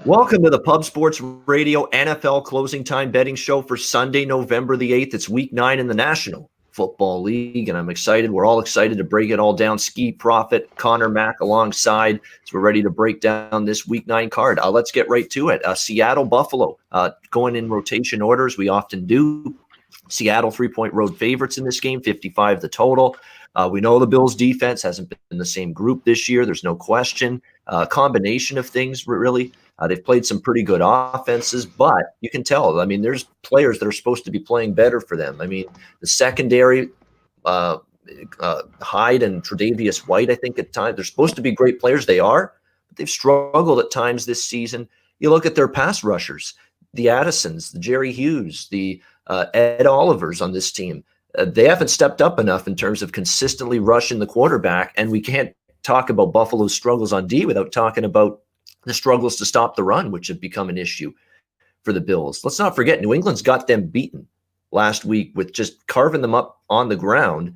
Welcome to the Pub Sports Radio NFL Closing Time Betting Show for Sunday, November the 8th. It's Week 9 in the National Football League, and I'm excited. We're all excited to break it all down. Skee Profit, Connor Mac alongside, so we're ready to break down this Week 9 card. Let's get right to it. Seattle, Buffalo, going in rotation orders. We often do. Seattle 3-point road favorites in this game, 55 the total. We know the Bills' defense hasn't been in the same group this year. There's no question. Combination of things, really. They've played some pretty good offenses, but you can tell. I mean, there's players that are supposed to be playing better for them. I mean, the secondary, Hyde and Tre'Davious White, I think at times, they're supposed to be great players. They are, but they've struggled at times this season. You look at their pass rushers, the Addisons, the Jerry Hughes, the Ed Olivers on this team. They haven't stepped up enough in terms of consistently rushing the quarterback, and we can't talk about Buffalo's struggles on D without talking about the struggles to stop the run, which have become an issue for the Bills. Let's not forget, New England's got them beaten last week with just carving them up on the ground,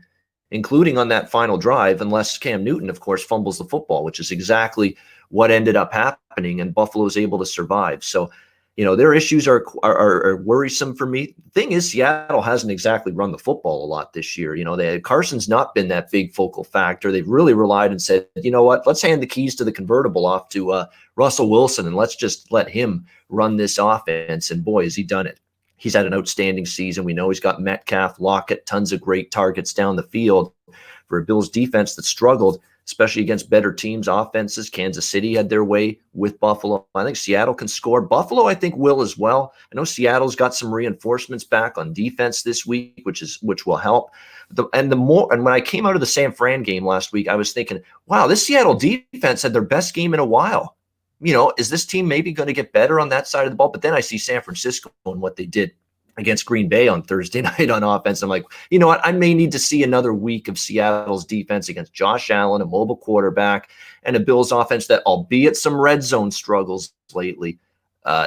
including on that final drive, unless Cam Newton, of course, fumbles the football, which is exactly what ended up happening, and Buffalo's able to survive. So, you know, their issues are worrisome for me. The thing is, Seattle hasn't exactly run the football a lot this year. You know, Carson's not been that big focal factor. They've really relied and said, you know what, let's hand the keys to the convertible off to Russell Wilson, and let's just let him run this offense. And boy, has he done it. He's had an outstanding season. We know he's got Metcalf, Lockett, tons of great targets down the field for a Bills defense that struggled, especially against better teams' offenses. Kansas City had their way with Buffalo. I think Seattle can score. Buffalo, I think, will as well. I know Seattle's got some reinforcements back on defense this week, which will help. And when I came out of the San Fran game last week, I was thinking, wow, this Seattle defense had their best game in a while. You know, is this team maybe going to get better on that side of the ball? But then I see San Francisco and what they did against Green Bay on Thursday night on offense. I'm like, you know what? I may need to see another week of Seattle's defense against Josh Allen, a mobile quarterback, and a Bills offense that, albeit some red zone struggles lately,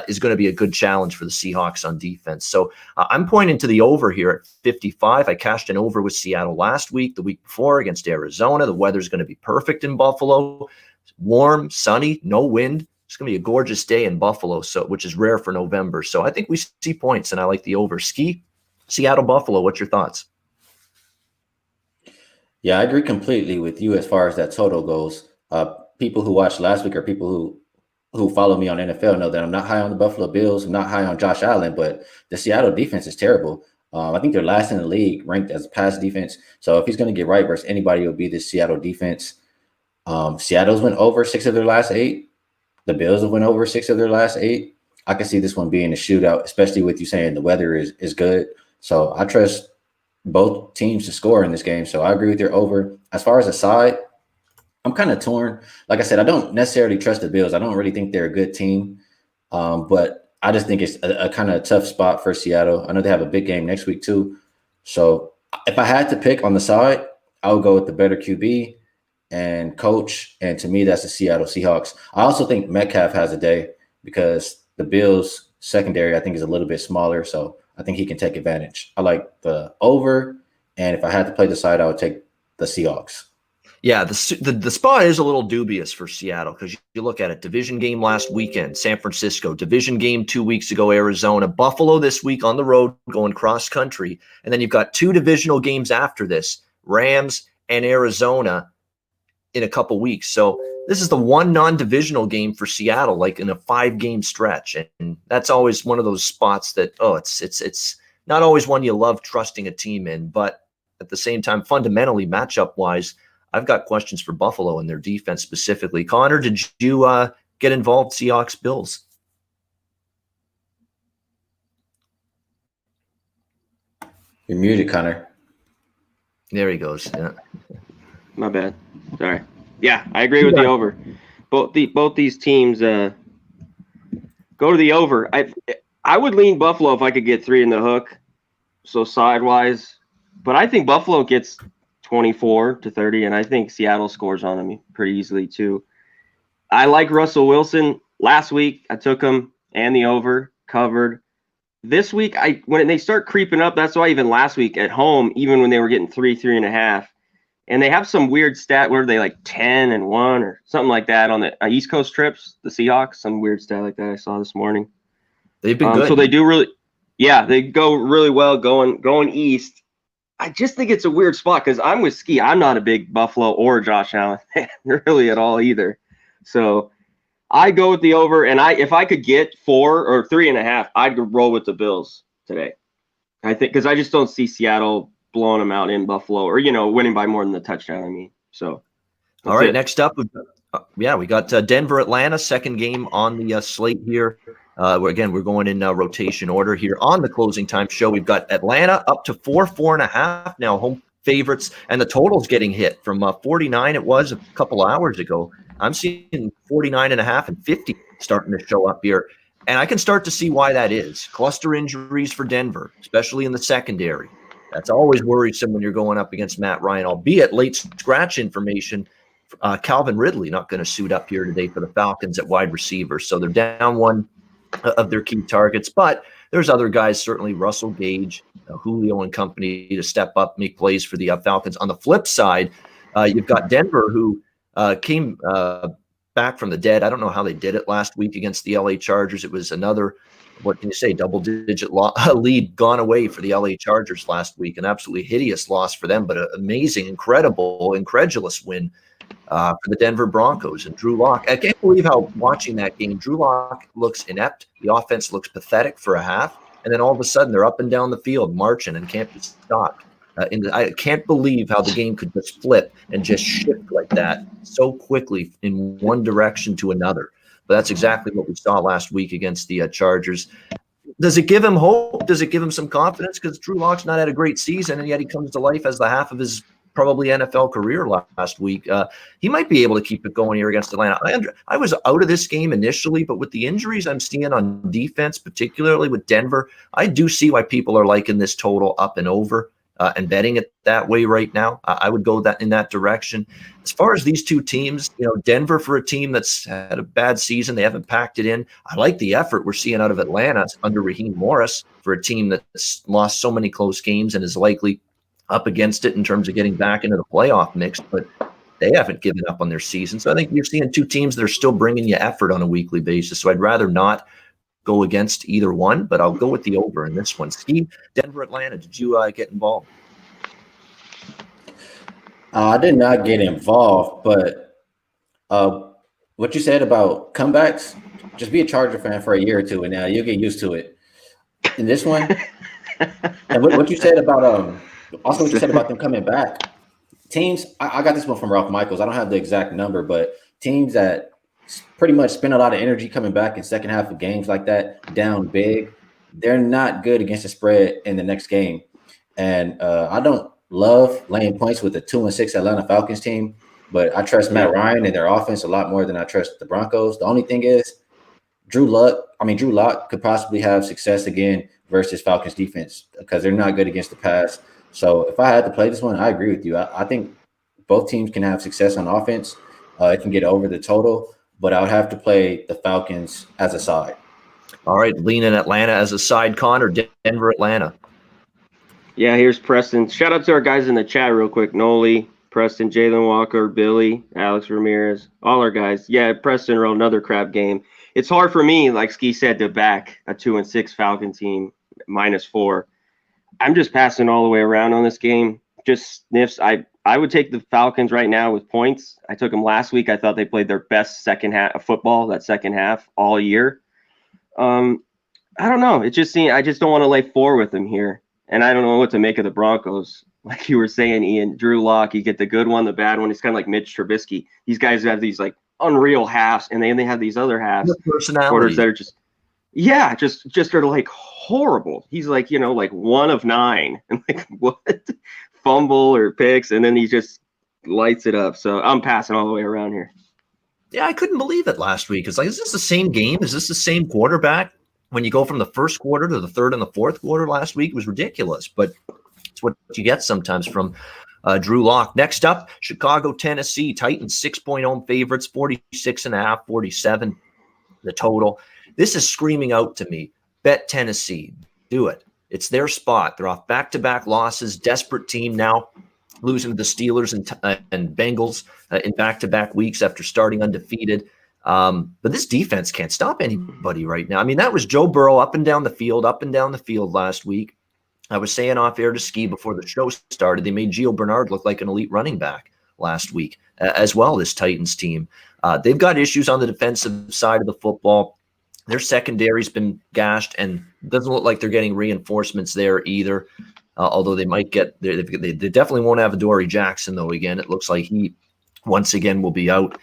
is going to be a good challenge for the Seahawks on defense. So I'm pointing to the over here at 55. I cashed an over with Seattle last week, the week before against Arizona. The weather's going to be perfect in Buffalo. Warm, sunny, no wind. It's going to be a gorgeous day in Buffalo, which is rare for November. So I think we see points, and I like the over. Skee, Seattle, Buffalo, what's your thoughts? Yeah, I agree completely with you as far as that total goes. People who watched last week or people who follow me on NFL know that I'm not high on the Buffalo Bills. I'm not high on Josh Allen, but the Seattle defense is terrible. I think they're last in the league, ranked as a pass defense. So if he's going to get right versus anybody, it'll be the Seattle defense. Seattle's went over 6 of their last 8. The Bills have went over 6 of their last 8. I can see this one being a shootout, especially with you saying the weather is good. So I trust both teams to score in this game. So I agree with your over. As far as a side, I'm kind of torn. Like I said, I don't necessarily trust the Bills. I don't really think they're a good team. But I just think it's a kind of tough spot for Seattle. I know they have a big game next week too. So if I had to pick on the side, I would go with the better QB and coach, and to me, that's the Seattle Seahawks. I also think Metcalf has a day because the Bills' secondary, I think, is a little bit smaller, so I think he can take advantage. I like the over, and if I had to play the side, I would take the Seahawks. Yeah, the spot is a little dubious for Seattle because you look at it. Division game last weekend, San Francisco. Division game 2 weeks ago, Arizona. Buffalo this week on the road going cross country. And then you've got 2 divisional games after this, Rams and Arizona, in a couple weeks. So this is the one non-divisional game for Seattle, like in a 5-game stretch. And that's always one of those spots that, it's not always one you love trusting a team in, but at the same time, fundamentally matchup wise, I've got questions for Buffalo and their defense specifically. Connor, did you get involved Seahawks Bills? You're muted, Connor. There he goes. Yeah. My bad. Sorry. Yeah, I agree with the over. Both these teams go to the over. I would lean Buffalo if I could get 3 in the hook, so sidewise. But I think Buffalo gets 24-30, and I think Seattle scores on them pretty easily too. I like Russell Wilson. Last week I took him and the over, covered. This week, when they start creeping up, that's why even last week at home, even when they were getting 3.5, And they have some weird stat where they like 10-1 or something like that on the East Coast trips, the Seahawks, some weird stat like that I saw this morning. They've been good. So they do really, they go really well going east. I just think it's a weird spot because I'm with Skee. I'm not a big Buffalo or Josh Allen fan really at all either. So I go with the over, and if I could get 4 or 3.5, I'd roll with the Bills today. I think because I just don't see Seattle blowing them out in Buffalo or winning by more than the touchdown. I mean, so all right. Next up, we got Denver Atlanta, second game on the slate here. We're going in rotation order here on the closing time show. We've got Atlanta up to 4.5 now, home favorites, and the total's getting hit from 49. It was a couple hours ago. I'm seeing 49.5 and 50 starting to show up here, and I can start to see why that is. Cluster injuries for Denver, especially in the secondary. That's always worrisome when you're going up against Matt Ryan, albeit late scratch information. Calvin Ridley not going to suit up here today for the Falcons at wide receiver, so they're down one of their key targets, but there's other guys, certainly Russell Gage, Julio and company, to step up, make plays for the Falcons. On the flip side, you've got Denver, who came back from the dead. I don't know how they did it last week against the LA Chargers. It was another, what can you say, double-digit lead gone away for the LA Chargers last week. An absolutely hideous loss for them, but an amazing, incredible, incredulous win for the Denver Broncos. And Drew Lock, I can't believe how watching that game, Drew Lock looks inept. The offense looks pathetic for a half. And then all of a sudden they're up and down the field marching and can't be stopped. I can't believe how the game could just flip and just shift like that so quickly in one direction to another. But that's exactly what we saw last week against the Chargers. Does it give him hope? Does it give him some confidence? Because Drew Lock's not had a great season, and yet he comes to life as the half of his probably NFL career last week. He might be able to keep it going here against Atlanta. I was out of this game initially, but with the injuries I'm seeing on defense, particularly with Denver, I do see why people are liking this total up and over and betting it that way right now. I would go in that direction. As far as these two teams, Denver, for a team that's had a bad season, they haven't packed it in. I like the effort we're seeing out of Atlanta under Raheem Morris for a team that's lost so many close games and is likely up against it in terms of getting back into the playoff mix, but they haven't given up on their season. So I think you're seeing two teams that are still bringing you effort on a weekly basis. So I'd rather not go against either one, but I'll go with the over in this one. Steve, Denver, Atlanta, did you get involved? I did not get involved, but what you said about comebacks, just be a Charger fan for a year or two, and now you'll get used to it. In this one, and what you said about also what you said about them coming back, teams, I got this one from Ralph Michaels. I don't have the exact number, but teams that pretty much spend a lot of energy coming back in second half of games like that, down big, they're not good against the spread in the next game. And I don't love laying points with the 2-6 Atlanta Falcons team, but I trust Matt Ryan and their offense a lot more than I trust the Broncos. The only thing is Drew Lock could possibly have success again versus Falcons defense because they're not good against the pass. So if I had to play this one, I agree with you. I think both teams can have success on offense. It can get over the total, but I would have to play the Falcons as a side. All right, leaning Atlanta as a side, Connor, Denver, Atlanta. Yeah, here's Preston. Shout out to our guys in the chat real quick. Noli, Preston, Jalen Walker, Billy, Alex Ramirez, all our guys. Yeah, Preston wrote another crap game. It's hard for me, like Skee said, to back a 2-6 Falcon team -4. I'm just passing all the way around on this game. Just sniffs. I would take the Falcons right now with points. I took them last week. I thought they played their best second half of football, that second half all year. I don't know. It just seems I just don't want to lay 4 with them here. And I don't know what to make of the Broncos. Like you were saying, Ian, Drew Lock, you get the good one, the bad one. It's kind of like Mitch Trubisky. These guys have these like unreal halves, and they have these other halves. Quarters that are just are like horrible. He's like, like 1 of 9. And like what? Fumble or picks, and then he just lights it up. So I'm passing all the way around here. Yeah, I couldn't believe it last week. It's like, is this the same game? Is this the same quarterback? When you go from the first quarter to the third and the fourth quarter last week, it was ridiculous. But it's what you get sometimes from Drew Lock. Next up, Chicago, Tennessee. Titans 6-point home favorites, 46.5, 47 the total. This is screaming out to me. Bet Tennessee. Do it. It's their spot. They're off back-to-back losses. Desperate team now. losing to the Steelers and Bengals in back-to-back weeks after starting undefeated. But this defense can't stop anybody right now. I mean, that was Joe Burrow up and down the field last week. I was saying off air to Ski before the show started, they made Gio Bernard look like an elite running back last week as well, this Titans team. They've got issues on the defensive side of the football. Their secondary's been gashed, and it doesn't look like they're getting reinforcements there either. Although they might get, they definitely won't have Adoree Jackson, though, again. It looks like he, once again, will be out.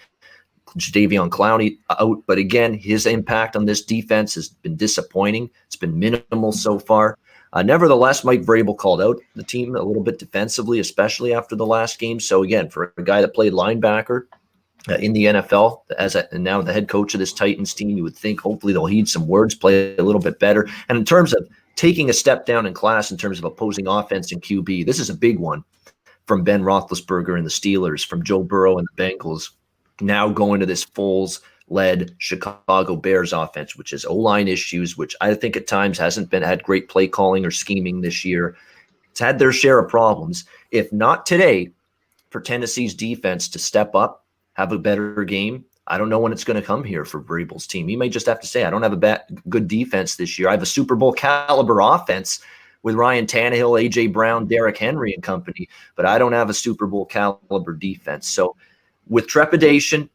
Jadeveon Clowney out. But again, his impact on this defense has been disappointing. It's been minimal so far. Nevertheless, Mike Vrabel called out the team a little bit defensively, especially after the last game. So again, for a guy that played linebacker in the NFL and now the head coach of this Titans team, you would think hopefully they'll heed some words, play a little bit better. And in terms of taking a step down in class in terms of opposing offense and QB, this is a big one from Ben Roethlisberger and the Steelers, from Joe Burrow and the Bengals, now going to this Foles-led Chicago Bears offense, which is O-line issues, which I think at times hasn't had great play calling or scheming this year. It's had their share of problems. If not today, for Tennessee's defense to step up, have a better game, I don't know when it's going to come here for Vrabel's team. He may just have to say, I don't have a good defense this year. I have a Super Bowl caliber offense with Ryan Tannehill, A.J. Brown, Derrick Henry and company, but I don't have a Super Bowl caliber defense. So with trepidation,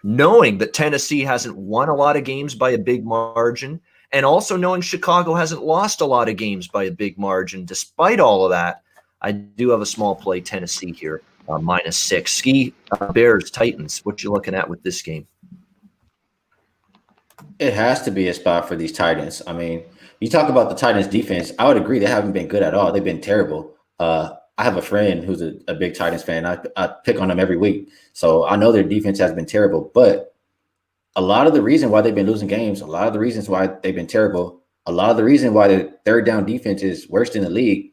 knowing that Tennessee hasn't won a lot of games by a big margin, and also knowing Chicago hasn't lost a lot of games by a big margin, despite all of that, I do have a small play Tennessee here. -6. Ski, Bears, Titans. What you looking at with this game? It has to be a spot for these Titans. I mean, you talk about the Titans defense. I would agree they haven't been good at all. They've been terrible. I have a friend who's a big Titans fan. I pick on them every week. So I know their defense has been terrible. But a lot of the reason why they've been losing games, a lot of the reasons why they've been terrible, a lot of the reason why the third down defense is worst in the league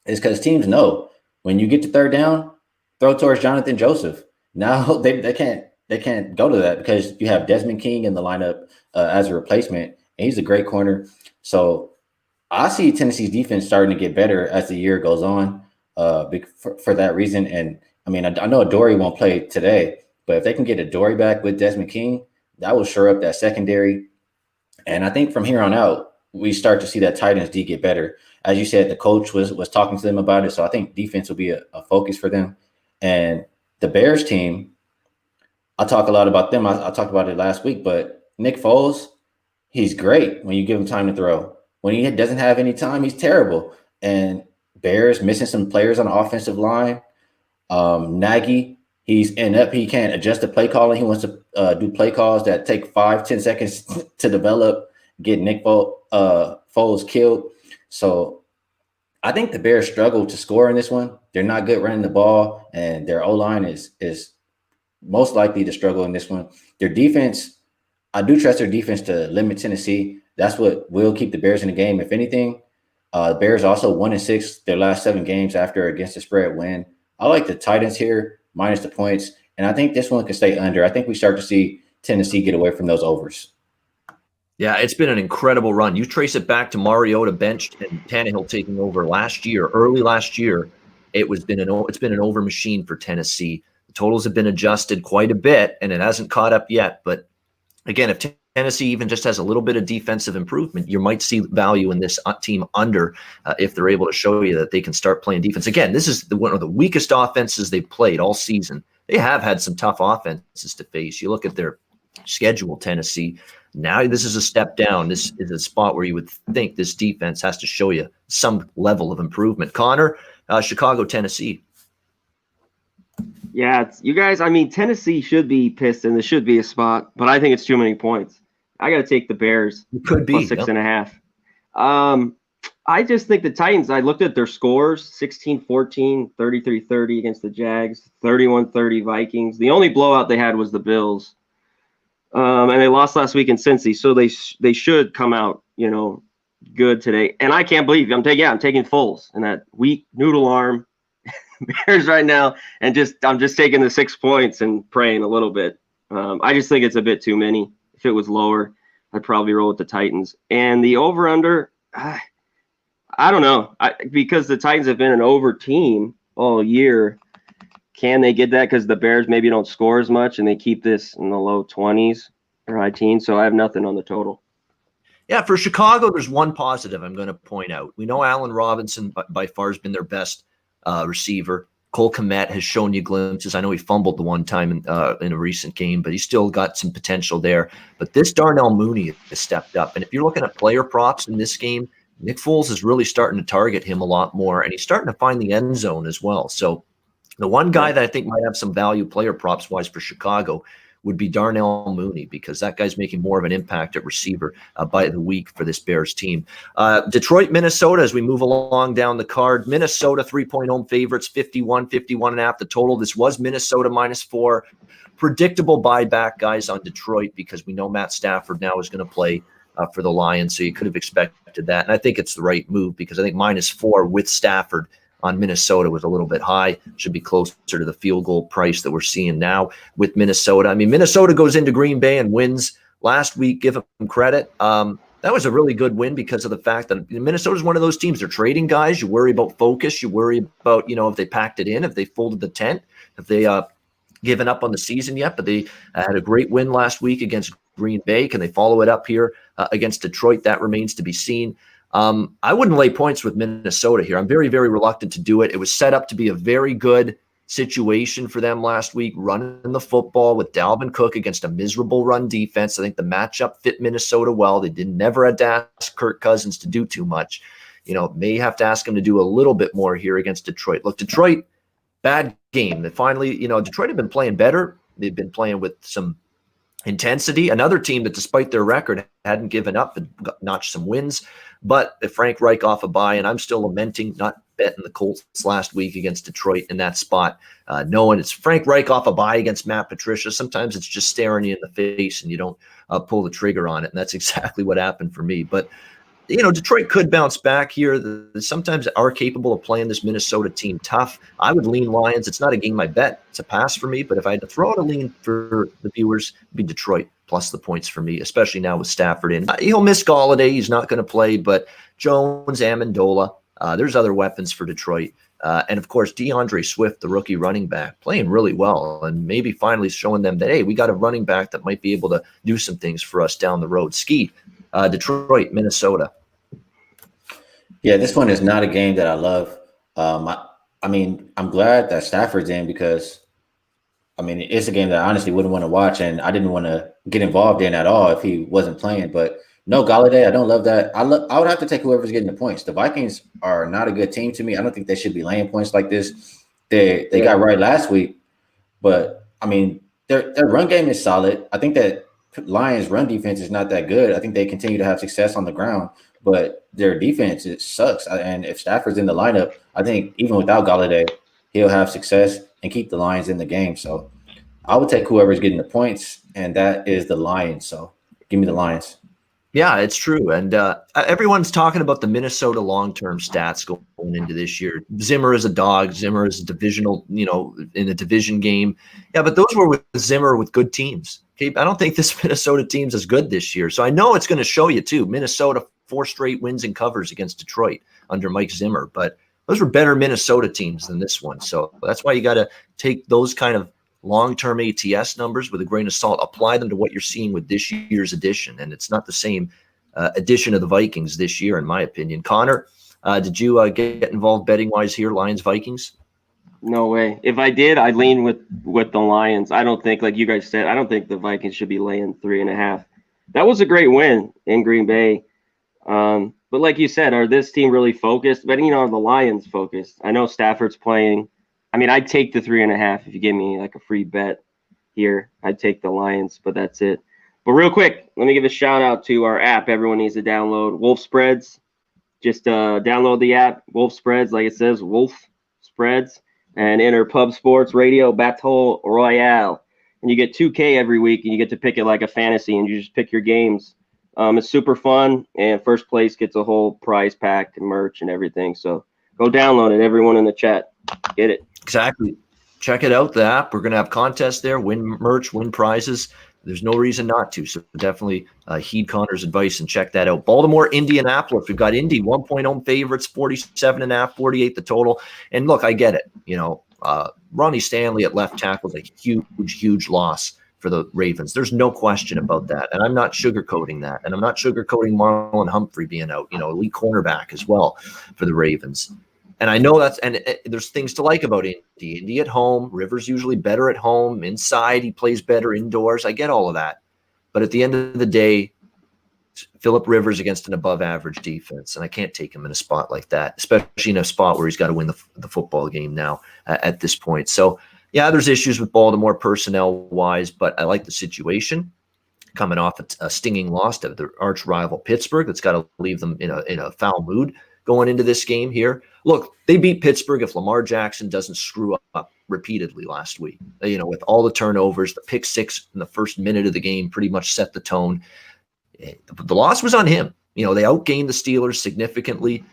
is because teams know when you get to third down, throw towards Jonathan Joseph. Now they can't go to that because you have Desmond King in the lineup as a replacement, and he's a great corner. So I see Tennessee's defense starting to get better as the year goes on for that reason. And I mean, I know Adoree won't play today, but if they can get Adoree back with Desmond King, that will shore up that secondary. And I think from here on out, we start to see that Titans D get better. As you said, the coach was talking to them about it. So I think defense will be a focus for them. And the Bears team, I talk a lot about them. I talked about it last week, but Nick Foles, he's great when you give him time to throw. When he doesn't have any time, he's terrible. And Bears missing some players on the offensive line. Nagy, he can't adjust the play calling. He wants to do play calls that take 5-10 seconds to develop, get Nick Foles killed. So I think the Bears struggle to score in this one. They're not good running the ball, and their O-line is most likely to struggle in this one. Their defense, I do trust their defense to limit Tennessee. That's what will keep the Bears in the game, if anything. The Bears also 1-6 their last 7 games after against the spread win. I like the Titans here, minus the points, and I think this one can stay under. I think we start to see Tennessee get away from those overs. Yeah, it's been an incredible run. You trace it back to Mariota benched and Tannehill taking over early last year. It's been an over machine for Tennessee. The totals have been adjusted quite a bit, and it hasn't caught up yet. But again, if Tennessee even just has a little bit of defensive improvement, you might see value in this team under if they're able to show you that they can start playing defense. Again, this is one of the weakest offenses they've played all season. They have had some tough offenses to face. You look at their schedule, Tennessee. Now this is a step down. This is a spot where you would think this defense has to show you some level of improvement. Connor, Chicago, Tennessee. Yeah, you guys, I mean, Tennessee should be pissed, and this should be a spot, but I think it's too many points. I got to take the Bears. It could be. Plus 6.5. I just think the Titans, I looked at their scores, 16-14, 33-30 against the Jags, 31-30 Vikings. The only blowout they had was the Bills. And they lost last week in Cincy, so they should come out, good today. And I can't believe I'm taking Foles in that weak noodle arm Bears right now, and I'm just taking the 6 points and praying a little bit. I just think it's a bit too many. If it was lower, I'd probably roll with the Titans. And the over/under, I don't know, because the Titans have been an over team. all year. Can they get that? Because the Bears maybe don't score as much and they keep this in the low 20s or high teens. So I have nothing on the total. Yeah, for Chicago, there's one positive I'm going to point out. We know Allen Robinson by far has been their best receiver. Cole Kmet has shown you glimpses. I know he fumbled the one time in a recent game, but he's still got some potential there. But this Darnell Mooney has stepped up. And if you're looking at player props in this game, Nick Foles is really starting to target him a lot more, and he's starting to find the end zone as well. So the one guy that I think might have some value player props wise for Chicago would be Darnell Mooney, because that guy's making more of an impact at receiver by the week for this Bears team. Detroit, Minnesota, as we move along down the card. Minnesota 3-point home favorites, 51.5 the total. This was Minnesota -4. Predictable buyback, guys, on Detroit, because we know Matt Stafford now is going to play for the Lions, so you could have expected that. And I think it's the right move, because I think -4 with Stafford on Minnesota was a little bit high. Should be closer to the field goal price that we're seeing now with Minnesota. I mean, Minnesota goes into Green Bay and wins last week. Give them credit. That was a really good win because of the fact that Minnesota is one of those teams. They're trading guys. You worry about focus. You worry about, if they packed it in, if they folded the tent, if they given up on the season yet. But they had a great win last week against Green Bay. Can they follow it up here against Detroit? That remains to be seen. I wouldn't lay points with Minnesota here. I'm very, very reluctant to do it. It was set up to be a very good situation for them last week, running the football with Dalvin Cook against a miserable run defense. I think the matchup fit Minnesota well. They never had to ask Kirk Cousins to do too much. May have to ask him to do a little bit more here against Detroit. Look, Detroit, bad game. They finally, Detroit have been playing better. They've been playing with some intensity. Another team that, despite their record, hadn't given up and notched some wins. But if Frank Reich off a bye, and I'm still lamenting not betting the Colts last week against Detroit in that spot, knowing it's Frank Reich off a bye against Matt Patricia. Sometimes it's just staring you in the face and you don't pull the trigger on it. And that's exactly what happened for me. But Detroit could bounce back here. Sometimes are capable of playing this Minnesota team tough. I would lean Lions. It's not a game I bet. It's a pass for me. But if I had to throw out a lean for the viewers, it'd be Detroit plus the points for me, especially now with Stafford in. He'll miss Galladay. He's not going to play. But Jones, Amendola, there's other weapons for Detroit. And, of course, DeAndre Swift, the rookie running back, playing really well and maybe finally showing them that, hey, we got a running back that might be able to do some things for us down the road. Skee, Detroit, Minnesota. Yeah, this one is not a game that I love. I mean, I'm glad that Stafford's in because, it's a game that I honestly wouldn't want to watch, and I didn't want to get involved in at all if he wasn't playing. But no, Galladay, I don't love that. I would have to take whoever's getting the points. The Vikings are not a good team to me. I don't think they should be laying points like this. They got right last week, but their run game is solid. I think that Lions' run defense is not that good. I think they continue to have success on the ground, but their defense, it sucks. And if Stafford's in the lineup, I think even without Galladay, he'll have success and keep the Lions in the game. So I would take whoever's getting the points, and that is the Lions. So give me the Lions. Yeah, it's true. And everyone's talking about the Minnesota long-term stats going into this year. Zimmer is a dog. Zimmer is a divisional, in a division game. Yeah, but those were with Zimmer with good teams. Okay, I don't think this Minnesota team's as good this year. So I know it's going to show you, too. Minnesota, 4 straight wins and covers against Detroit under Mike Zimmer. But those were better Minnesota teams than this one. So that's why you got to take those kind of long-term ATS numbers with a grain of salt, apply them to what you're seeing with this year's edition. And it's not the same edition of the Vikings this year, in my opinion. Connor, did you get involved betting-wise here, Lions-Vikings? No way. If I did, I'd lean with the Lions. I don't think, like you guys said, I don't think the Vikings should be laying 3.5. That was a great win in Green Bay. But like you said, are this team really focused? But, are the Lions focused? I know Stafford's playing. I'd take the 3.5 if you give me like a free bet here. I'd take the Lions, but that's it. But real quick, let me give a shout out to our app. Everyone needs to download Wolf Spreads. Just download the app, Wolf Spreads, like it says, Wolf Spreads, and enter Pub Sports Radio Battle Royale. And you get 2K every week, and you get to pick it like a fantasy, and you just pick your games. It's super fun, and first place gets a whole prize pack and merch and everything. So go download it, everyone in the chat. Get it. Exactly. Check it out, the app. We're going to have contests there, win merch, win prizes. There's no reason not to. So definitely heed Connor's advice and check that out. Baltimore, Indianapolis. We've got Indy 1-point home favorites, 47.5, 48 the total. And look, I get it. Ronnie Stanley at left tackle is a huge loss for the Ravens. There's no question about that. And I'm not sugarcoating that. And I'm not sugarcoating Marlon Humphrey being out, elite cornerback as well for the Ravens. And I know there's things to like about Indy. Indy at home, Rivers usually better at home. Inside, he plays better indoors. I get all of that. But at the end of the day, Phillip Rivers against an above-average defense, and I can't take him in a spot like that, especially in a spot where he's got to win the football game now at this point. So, yeah, there's issues with Baltimore personnel-wise, but I like the situation. Coming off a stinging loss to their arch rival Pittsburgh, that's got to leave them in a foul mood going into this game here. Look, they beat Pittsburgh if Lamar Jackson doesn't screw up repeatedly last week. With all the turnovers, the pick six in the first minute of the game pretty much set the tone. The loss was on him. They outgained the Steelers significantly.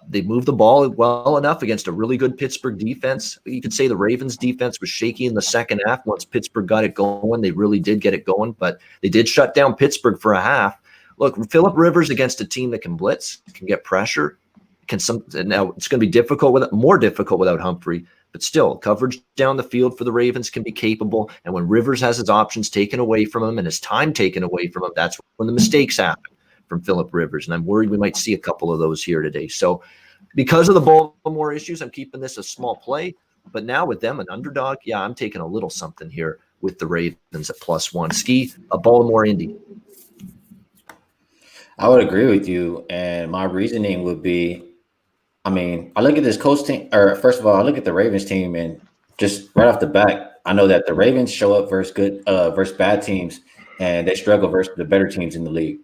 They moved the ball well enough against a really good Pittsburgh defense. You could say the Ravens defense was shaky in the second half. Once Pittsburgh got it going, they really did get it going, but they did shut down Pittsburgh for a half. Look, Phillip Rivers against a team that can blitz, can get pressure, now it's going to be more difficult without Humphrey, but still coverage down the field for the Ravens can be capable. And when Rivers has his options taken away from him and his time taken away from him, that's when the mistakes happen from Phillip Rivers. And I'm worried we might see a couple of those here today. So because of the Baltimore issues, I'm keeping this a small play. But now with them an underdog, yeah, I'm taking a little something here with the Ravens at +1. Skee, a Baltimore Indy. I would agree with you. And my reasoning would be, I look at this Colts team, or first of all, I look at the Ravens team, and just right off the bat, I know that the Ravens show up versus bad teams, and they struggle versus the better teams in the league.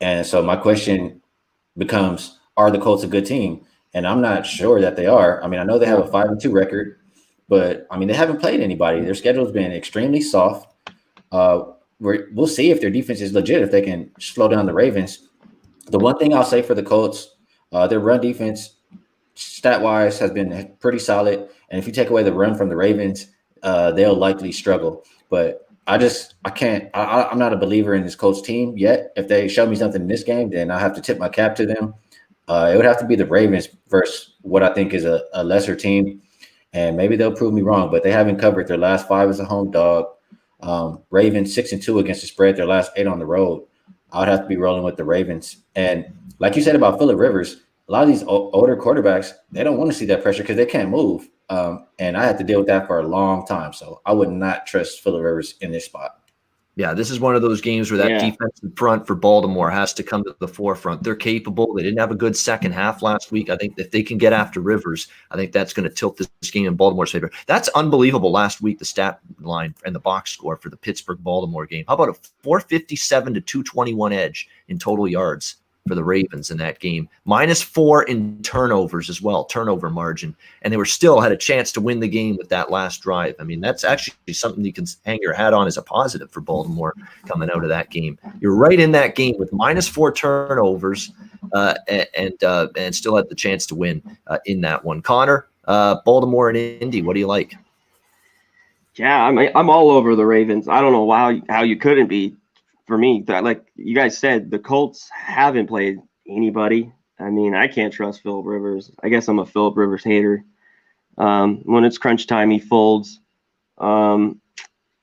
And so my question becomes, are the Colts a good team? And I'm not sure that they are. I know they have a 5-2 record, but they haven't played anybody. Their schedule's been extremely soft. We'll see if their defense is legit, if they can slow down the Ravens. The one thing I'll say for the Colts, their run defense, stat-wise, has been pretty solid. And if you take away the run from the Ravens, they'll likely struggle. But I'm not a believer in this Colts team yet. If they show me something in this game, then I have to tip my cap to them. It would have to be the Ravens versus what I think is a lesser team. And maybe they'll prove me wrong, but they haven't covered their last 5 as a home dog. Ravens 6-2 against the spread, their last 8 on the road. I would have to be rolling with the Ravens. And like you said about Phillip Rivers, a lot of these older quarterbacks, they don't want to see that pressure because they can't move. And I had to deal with that for a long time. So I would not trust Phillip Rivers in this spot. Yeah, this is one of those games where that defensive front for Baltimore has to come to the forefront. They're capable. They didn't have a good second half last week. I think if they can get after Rivers, I think that's going to tilt this game in Baltimore's favor. That's unbelievable last week, the stat line and the box score for the Pittsburgh-Baltimore game. How about a 457 to 221 edge in total yards for the Ravens in that game? -4 in turnovers as well, turnover margin. And they still had a chance to win the game with that last drive. That's actually something you can hang your hat on as a positive for Baltimore coming out of that game. You're right in that game with -4 turnovers and still had the chance to win in that one. Connor, Baltimore and Indy, what do you like? Yeah, I'm all over the Ravens. I don't know how you couldn't be. For me, like you guys said, the Colts haven't played anybody. I can't trust Phillip Rivers. I guess I'm a Phillip Rivers hater. When it's crunch time, he folds. And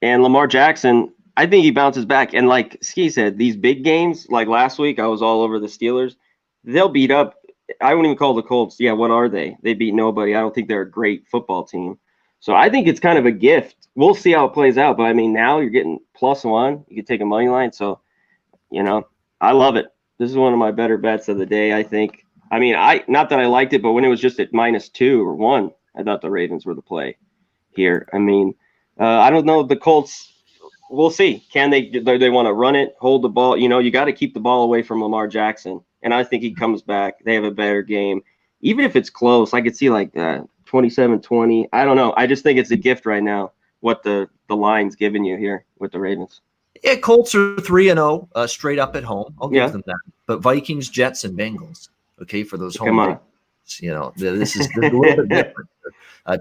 Lamar Jackson, I think he bounces back. And like Skee said, these big games, like last week, I was all over the Steelers. They'll beat up. I wouldn't even call the Colts. Yeah, what are they? They beat nobody. I don't think they're a great football team. So I think it's kind of a gift. We'll see how it plays out. But now you're getting +1. You could take a money line. So, I love it. This is one of my better bets of the day, I think. Not that I liked it, but when it was just at -2 or 1, I thought the Ravens were the play here. I don't know. The Colts, we'll see. Can they want to run it, hold the ball? You got to keep the ball away from Lamar Jackson. And I think he comes back. They have a better game. Even if it's close, I could see 27-20. I don't know. I just think it's a gift right now, what the line's giving you here with the Ravens. Yeah, Colts are 3-0 straight up at home. I'll give them that. But Vikings, Jets, and Bengals, okay, for those home games. This is a little bit different.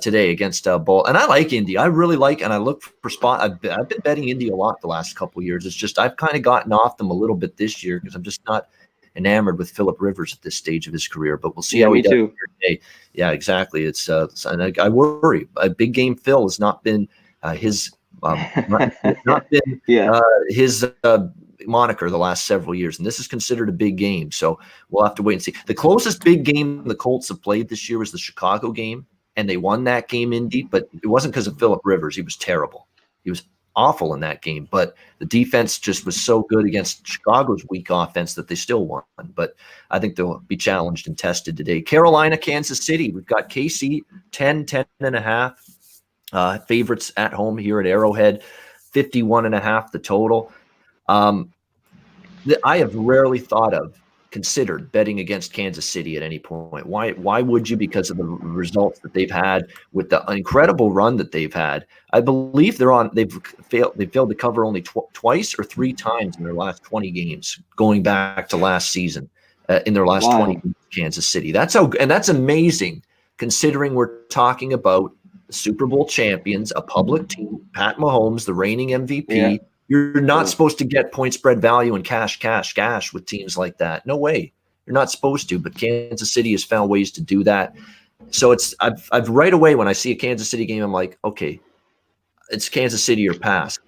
today against Ball. And I like Indy. I really like, and I look for spot. I've been betting Indy a lot the last couple of years. It's just I've kind of gotten off them a little bit this year because I'm just not enamored with Phillip Rivers at this stage of his career. But we'll see how he does today. Yeah, exactly. It's and I worry. A big game Phil has not been his not been his moniker the last several years, and this is considered a big game. So we'll have to wait and see. The closest big game the Colts have played this year was the Chicago game, and they won that game Indy, but it wasn't because of Phillip Rivers. He was terrible. He was awful in that game, but the defense just was so good against Chicago's weak offense that they still won. But I think they'll be challenged and tested today. Carolina, Kansas City. We've got KC 10.5 favorites at home here at Arrowhead, 51.5 the total. I have rarely considered betting against Kansas City at any point. Why would you? Because of the results that they've had with the incredible run that they've had. I believe they've failed to cover only twice or three times in their last 20 games, going back to last season. In their last 20 games, Kansas City. That's amazing considering we're talking about the Super Bowl champions, a public team, Pat Mahomes, the reigning MVP. Yeah. You're not supposed to get point spread value and cash with teams like that. No way. You're not supposed to, but Kansas City has found ways to do that. So I've right away when I see a Kansas City game, I'm like, okay, it's Kansas City or pass.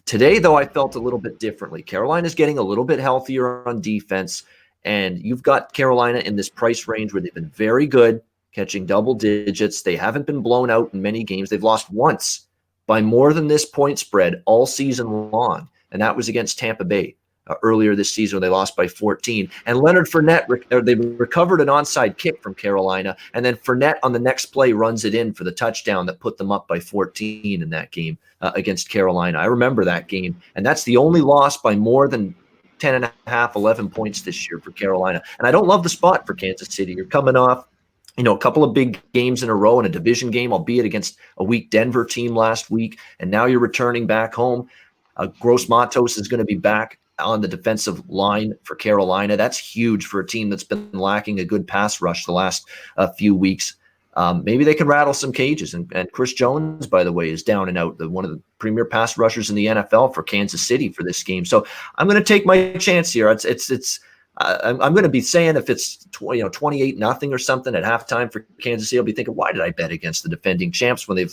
Today, though, I felt a little bit differently. Carolina's getting a little bit healthier on defense, and you've got Carolina in this price range where they've been very good, catching double digits. They haven't been blown out in many games. They've lost once by more than this point spread all season long, and that was against Tampa Bay earlier this season when they lost by 14. And Leonard Fournette, they recovered an onside kick from Carolina, and then Fournette on the next play runs it in for the touchdown that put them up by 14 in that game against Carolina. I remember that game, and that's the only loss by more than 10.5, 11 points this year for Carolina. And I don't love the spot for Kansas City. You're coming off a couple of big games in a row in a division game, albeit against a weak Denver team last week. And now you're returning back home. Gross Matos is going to be back on the defensive line for Carolina. That's huge for a team that's been lacking a good pass rush the last few weeks. Maybe they can rattle some cages. And Chris Jones, by the way, is down and out, one of the premier pass rushers in the NFL for Kansas City for this game. So I'm going to take my chance here. I'm going to be saying if it's 28-0 or something at halftime for Kansas City, I'll be thinking, why did I bet against the defending champs when they've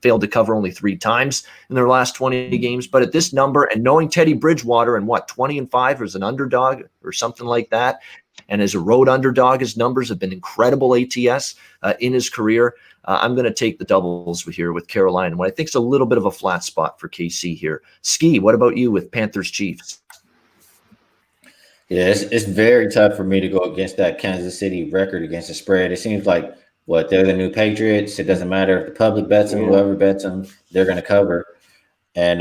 failed to cover only 3 times in their last 20 games? But at this number, and knowing Teddy Bridgewater and 20-5 as an underdog or something like that, and as a road underdog, his numbers have been incredible ATS in his career. I'm going to take the doubles here with Carolina, what I think is a little bit of a flat spot for KC here. Ski, what about you with Panthers Chiefs? Yeah, it's very tough for me to go against that Kansas City record against the spread. It seems like they're the new Patriots. It doesn't matter if the public bets them, whoever bets them, they're going to cover. And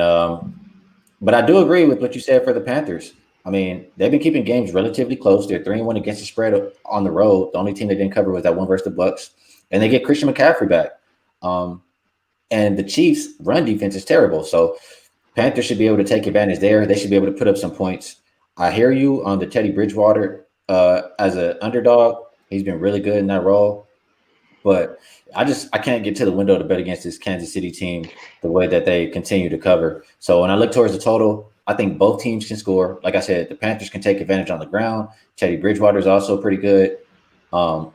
but I do agree with what you said for the Panthers. I mean, they've been keeping games relatively close. They're 3-1 against the spread on the road. The only team they didn't cover was that one versus the Bucs, and they get Christian McCaffrey back. And the Chiefs' run defense is terrible. So Panthers should be able to take advantage there. They should be able to put up some points. I hear you on the Teddy Bridgewater as an underdog. He's been really good in that role. But I can't get to the window to bet against this Kansas City team the way that they continue to cover. So when I look towards the total, I think both teams can score. Like I said, the Panthers can take advantage on the ground. Teddy Bridgewater is also pretty good.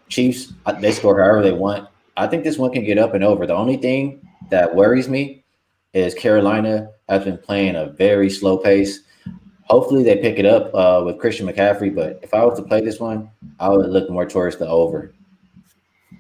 Chiefs, they score however they want. I think this one can get up and over. The only thing that worries me is Carolina has been playing a very slow pace. Hopefully they pick it up with Christian McCaffrey, but if I was to play this one, I would look more towards the over.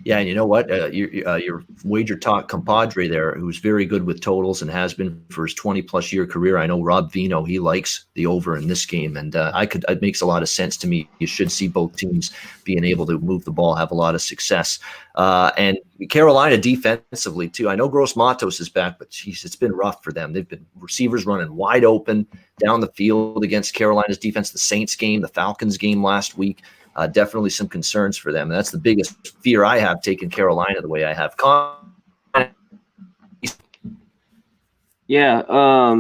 Yeah, and you know what? Your wager talk compadre there, who's very good with totals and has been for his 20-plus year career. I know Rob Vino, he likes the over in this game, and it makes a lot of sense to me. You should see both teams being able to move the ball, have a lot of success. And Carolina defensively, too. I know Gross Matos is back, but geez, it's been rough for them. They've been receivers running wide open down the field against Carolina's defense, the Saints game, the Falcons game last week. Definitely some concerns for them. And that's the biggest fear I have taking Carolina the way I have. Yeah.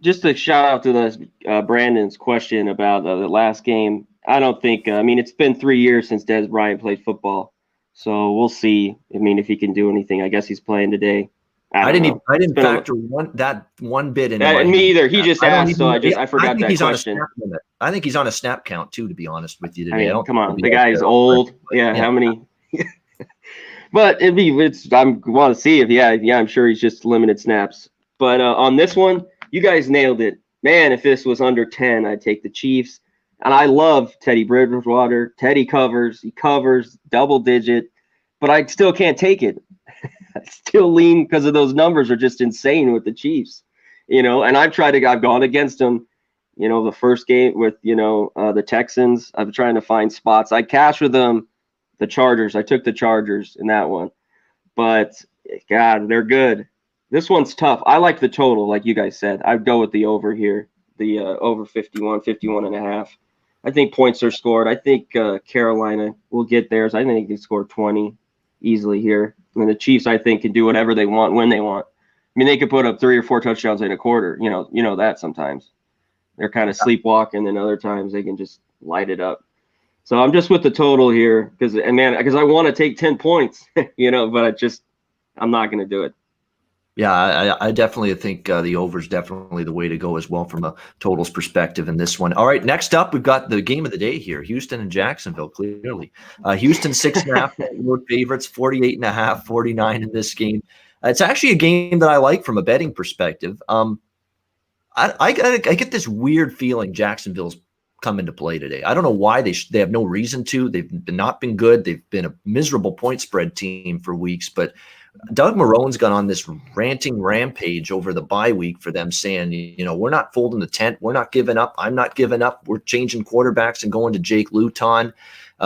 Just a shout out to Brandon's question about the last game. I don't think, it's been 3 years since Des Bryant played football. So we'll see. I mean, if he can do anything. I guess he's playing today. I didn't factor one bit in. Me either. He just asked, so I forgot that question. I think he's on a snap count too, to be honest with you today. I mean, come on, the guy's old. Yeah, how many? But I want to see if I'm sure he's just limited snaps. But on this one, you guys nailed it, man. If this was under 10, I'd take the Chiefs. And I love Teddy Bridgewater. Teddy he covers double digit, but I still can't take it. I still lean because of those numbers are just insane with the Chiefs, and I've gone against them, the first game with, the Texans. I'm trying to find spots. I cashed with them, the Chargers. I took the Chargers in that one, but God, they're good. This one's tough. I like the total, like you guys said. I'd go with the over here, the over 51 and a half. I think points are scored. I think Carolina will get theirs. I think they can score 20 easily here. And the Chiefs, I think, can do whatever they want when they want. I mean, they could put up 3 or 4 touchdowns in a quarter. You know that sometimes. They're kind of sleepwalking, and other times they can just light it up. So I'm just with the total here because I want to take 10 points, but I'm not going to do it. Yeah, I definitely think the over is definitely the way to go as well from a totals perspective in this one. All right, next up, we've got the game of the day here, Houston and Jacksonville, clearly. Houston 6.5 road favorites, 48.5, 49 in this game. It's actually a game that I like from a betting perspective. I get this weird feeling Jacksonville's come into play today. I don't know why they have no reason to. They've not been good. They've been a miserable point spread team for weeks, but Doug Marrone's gone on this ranting rampage over the bye week for them, saying, we're not folding the tent. We're not giving up. I'm not giving up. We're changing quarterbacks and going to Jake Luton,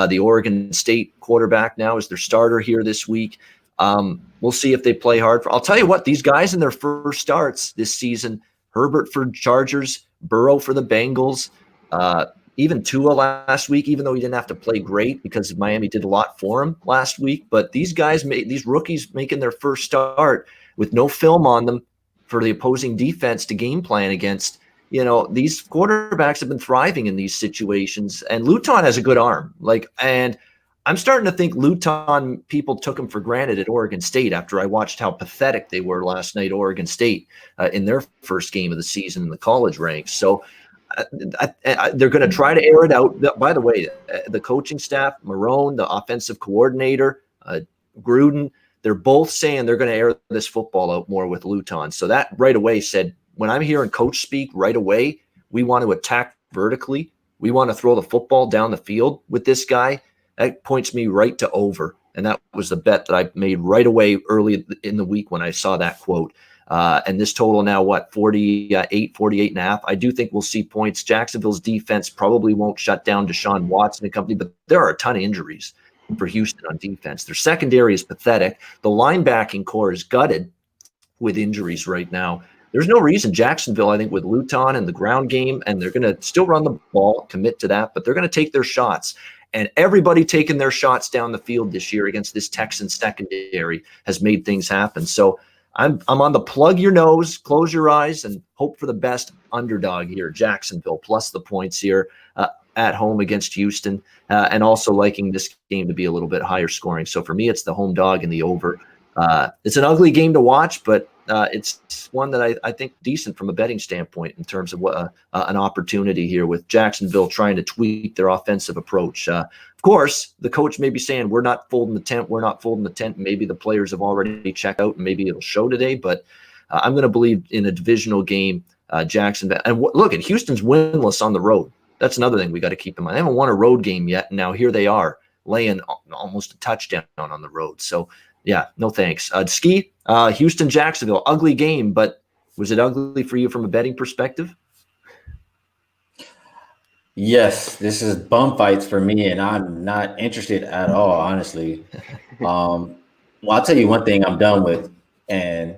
the Oregon State quarterback now is their starter here this week. We'll see if they play hard. I'll tell you what, these guys in their first starts this season, Herbert for Chargers, Burrow for the Bengals, even Tua last week, even though he didn't have to play great because Miami did a lot for him last week. But these rookies making their first start with no film on them for the opposing defense to game plan against, these quarterbacks have been thriving in these situations. And Luton has a good arm. And I'm starting to think Luton, people took him for granted at Oregon State after I watched how pathetic they were last night, Oregon State, in their first game of the season in the college ranks. So they're going to try to air it out. By the way, the coaching staff, Marrone, the offensive coordinator, Gruden, they're both saying they're going to air this football out more with Luton. So that right away said, when I'm hearing coach speak right away, we want to attack vertically. We want to throw the football down the field with this guy. That points me right to over. And that was the bet that I made right away early in the week when I saw that quote. And this total now, 48.5. I do think we'll see points. Jacksonville's defense probably won't shut down Deshaun Watson and company, but there are a ton of injuries for Houston on defense. Their secondary is pathetic. The linebacking core is gutted with injuries right now. There's no reason Jacksonville, I think, with Luton and the ground game, and they're going to still run the ball, commit to that, but they're going to take their shots. And everybody taking their shots down the field this year against this Texans secondary has made things happen. So I'm on the plug your nose, close your eyes, and hope for the best underdog here, Jacksonville, plus the points here at home against Houston, and also liking this game to be a little bit higher scoring. So for me, it's the home dog and the over. It's an ugly game to watch, but it's one that I think decent from a betting standpoint in terms of what an opportunity here with Jacksonville trying to tweak their offensive approach. Of course, the coach may be saying, we're not folding the tent. We're not folding the tent. Maybe the players have already checked out and maybe it'll show today, but I'm going to believe in a divisional game, Jacksonville. And look, at Houston's winless on the road. That's another thing we got to keep in mind. They haven't won a road game yet. And now here they are laying almost a touchdown on the road. So yeah, no thanks. Skee, Houston, Jacksonville, ugly game, but was it ugly for you from a betting perspective? Yes, this is bum fights for me, and I'm not interested at all, honestly. Well, I'll tell you one thing I'm done with, and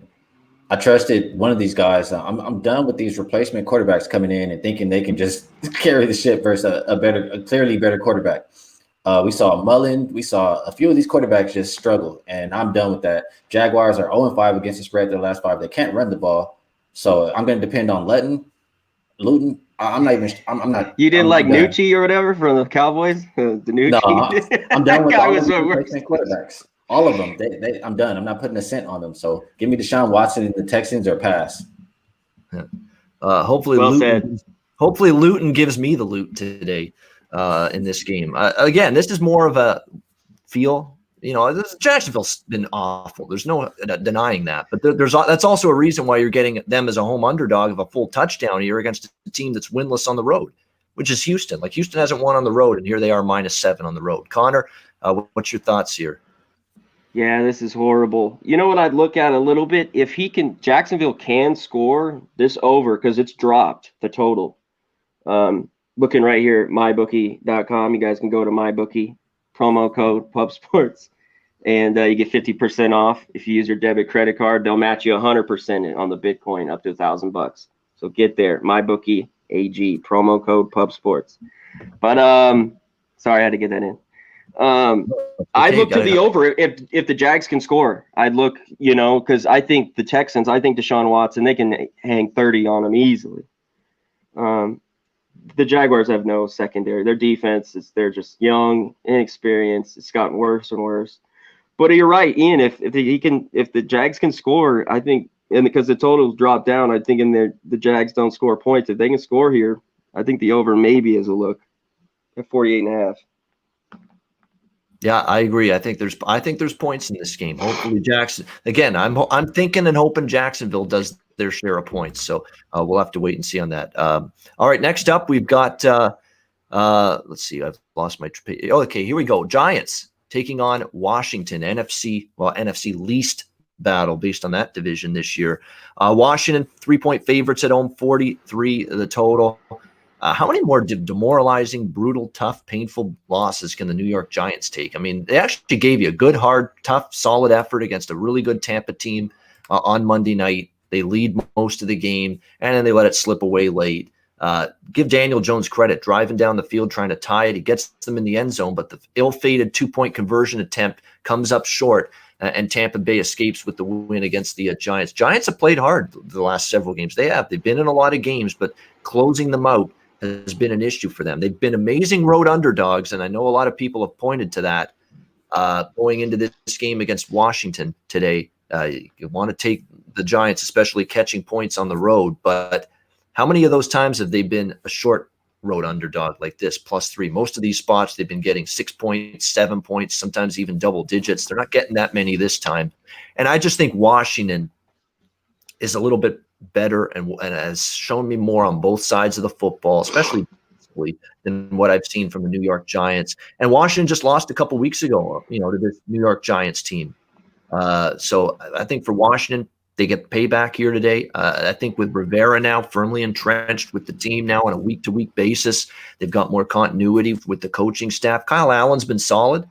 I trusted one of these guys. I'm done with these replacement quarterbacks coming in and thinking they can just carry the ship versus a clearly better quarterback. We saw Mullen. We saw a few of these quarterbacks just struggle, and I'm done with that. Jaguars are 0-5 against the spread their last 5. They can't run the ball, so I'm going to depend on Luton. I'm not even. I'm not. You didn't I'm like done. Nucci or whatever from the Cowboys? The Nucci? No, I'm done with That guy all was of the the worst. replacement quarterbacks. All of them. I'm done. I'm not putting a cent on them. So give me Deshaun Watson and the Texans or pass. Hopefully, Well Luton. said. Hopefully, Luton gives me the loot today in this game. Again, this is more of a feel. Jacksonville's been awful. There's no denying that. But that's also a reason why you're getting them as a home underdog of a full touchdown here against a team that's winless on the road, which is Houston. Like Houston hasn't won on the road, and here they are -7 on the road. Connor, what's your thoughts here? Yeah, this is horrible. You know what I'd look at a little bit? If Jacksonville can score this over because it's dropped the total. Looking right here at mybookie.com. You guys can go to mybookie, promo code PubSports, and you get 50% off if you use your debit credit card. They'll match you 100% on the Bitcoin up to $1,000. So get there, mybookie AG, promo code PubSports. But sorry, I had to get that in. I'd look to the over if the Jags can score. I'd look, because I think the Texans, I think Deshaun Watson, they can hang 30 on them easily. The Jaguars have no secondary. Their defense they're just young, inexperienced. It's gotten worse and worse. But you're right, Ian. If the Jags can score, I think, and because the totals drop down, I think the Jags don't score points. If they can score here, I think the over maybe is a look at 48.5. Yeah, I agree. I think there's points in this game. Hopefully, Jackson. Again, I'm thinking and hoping Jacksonville does their share of points. So we'll have to wait and see on that. All right, next up we've got. Let's see. I've lost my. Okay, here we go. Giants taking on Washington. NFC least battle based on that division this year. Washington 3-point favorites at home, 43 the total. How many more demoralizing, brutal, tough, painful losses can the New York Giants take? I mean, they actually gave you a good, hard, tough, solid effort against a really good Tampa team on Monday night. They lead most of the game, and then they let it slip away late. Give Daniel Jones credit, driving down the field, trying to tie it. He gets them in the end zone, but the ill-fated 2-point conversion attempt comes up short, and Tampa Bay escapes with the win against the Giants. Giants have played hard the last several games. They've been in a lot of games, but closing them out has been an issue for them. They've been amazing road underdogs, and I know a lot of people have pointed to that going into this game against Washington today. You want to take the Giants, especially catching points on the road, but how many of those times have they been a short road underdog like this, +3? Most of these spots, they've been getting 6 points, 7 points, sometimes even double digits. They're not getting that many this time. And I just think Washington is a little bit better and has shown me more on both sides of the football, especially than what I've seen from the New York Giants. And Washington just lost a couple weeks ago, to this New York Giants team. So I think for Washington, they get payback here today. I think with Rivera now firmly entrenched with the team now on a week-to-week basis, they've got more continuity with the coaching staff. Kyle Allen's been solid,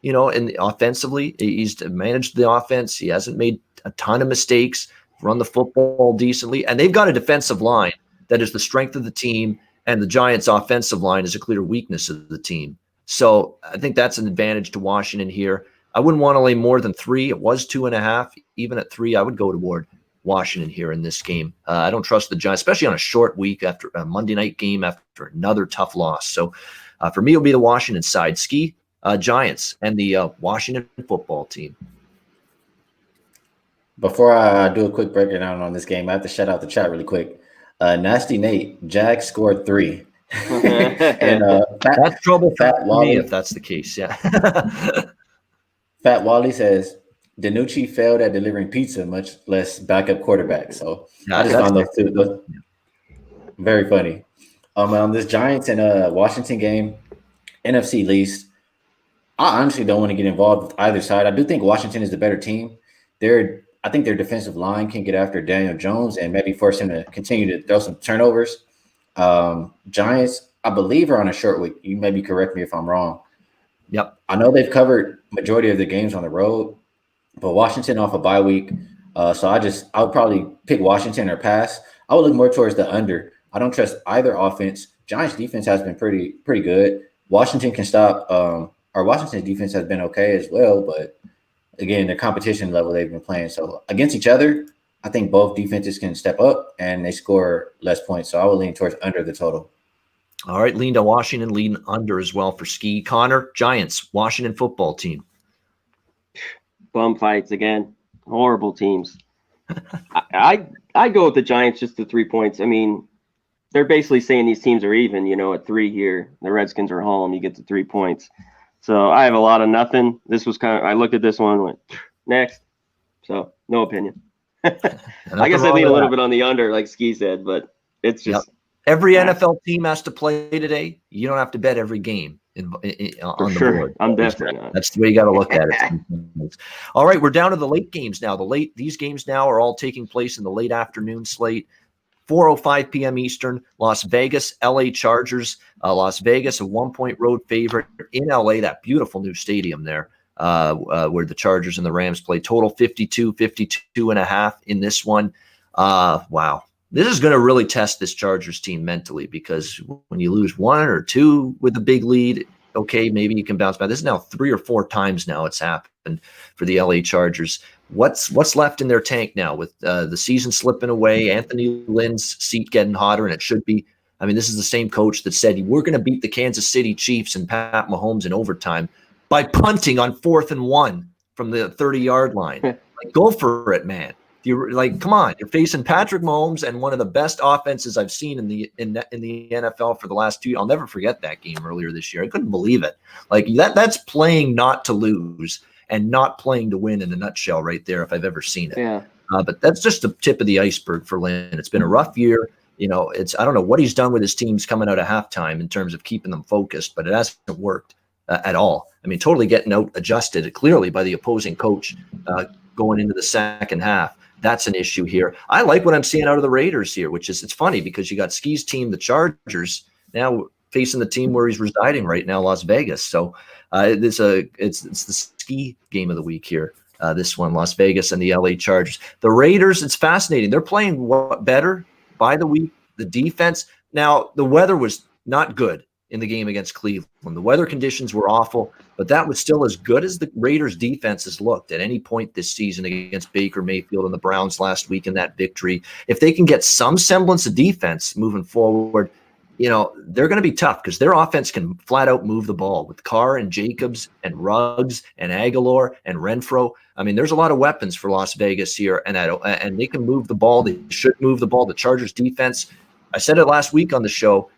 and offensively, he's managed the offense. He hasn't made a ton of mistakes, run the football decently, and they've got a defensive line that is the strength of the team, and the Giants' offensive line is a clear weakness of the team. So I think that's an advantage to Washington here. I wouldn't want to lay more than 3. It was 2.5. Even at 3, I would go toward Washington here in this game. I don't trust the Giants, especially on a short week after a Monday night game after another tough loss. So for me, it'll be the Washington side. Skee, Giants, and the Washington football team. Before I do a quick breakdown on this game, I have to shout out the chat really quick. Nasty Nate, Jags scored 3. And that's trouble for me if that's the case. Yeah. Fat Wally says Danucci failed at delivering pizza, much less backup quarterback. So I just found those two very funny. On this Giants and Washington game, NFC least, I honestly don't want to get involved with either side. I do think Washington is the better team. I think their defensive line can get after Daniel Jones and maybe force him to continue to throw some turnovers. Giants, I believe, are on a short week. You maybe correct me if I'm wrong. Yep. I know they've covered majority of the games on the road, but Washington off a bye week. So I would probably pick Washington or pass. I would look more towards the under. I don't trust either offense. Giants defense has been pretty good. Washington can stop, or Washington's defense has been okay as well, but again, the competition level they've been playing. So against each other, I think both defenses can step up and they score less points. So I would lean towards under the total. All right, lean to Washington, lean under as well for Skee. Connor, Giants, Washington football team. Bum fights again. Horrible teams. I go with the Giants just to 3 points. I mean, they're basically saying these teams are even, at 3 here. The Redskins are home. You get to 3 points. So I have a lot of nothing. This was I looked at this one and went, next. So no opinion. I guess I lean a little bit on the under, like Skee said, but it's just. Yep. Every NFL team has to play today. You don't have to bet every game on the board. I'm definitely not. That's the way you got to look at it. All right, we're down to the late games now. These games now are all taking place in the late afternoon slate. 4:05 p.m. Eastern, Las Vegas, LA Chargers. Las Vegas, a 1-point road favorite in LA, that beautiful new stadium there where the Chargers and the Rams play. Total 52.5 in this one. Wow. This is going to really test this Chargers team mentally, because when you lose 1 or 2 with a big lead, okay, maybe you can bounce back. This is now 3 or 4 times now it's happened for the LA Chargers. What's left in their tank now with the season slipping away, Anthony Lynn's seat getting hotter, and it should be. I mean, this is the same coach that said we're going to beat the Kansas City Chiefs and Pat Mahomes in overtime by punting on 4th and 1 from the 30-yard line. Like, go for it, man. Come on, you're facing Patrick Mahomes and one of the best offenses I've seen in the NFL for the last 2 years. I'll never forget that game earlier this year. I couldn't believe it. Like that's playing not to lose and not playing to win in a nutshell right there, if I've ever seen it. Yeah. But that's just the tip of the iceberg for Lynn. It's been a rough year. I don't know what he's done with his teams coming out of halftime in terms of keeping them focused, but it hasn't worked at all. I mean, totally getting out adjusted clearly by the opposing coach going into the second half. That's an issue here. I like what I'm seeing out of the Raiders here, which is, it's funny because you got Skee's team, the Chargers, now facing the team where he's residing right now, Las Vegas. So it's the Skee game of the week here. This one, Las Vegas and the LA Chargers. The Raiders, it's fascinating. They're playing better by the week. The defense. Now, the weather was not good in the game against Cleveland. The weather conditions were awful, but that was still as good as the Raiders defense has looked at any point this season against Baker Mayfield and the Browns last week in that victory. If they can get some semblance of defense moving forward, they're going to be tough because their offense can flat out move the ball with Carr and Jacobs and Ruggs and Aguilar and Renfro. I mean, there's a lot of weapons for Las Vegas here, and they can move the ball. They should move the ball. The Chargers defense, I said it last week on the show,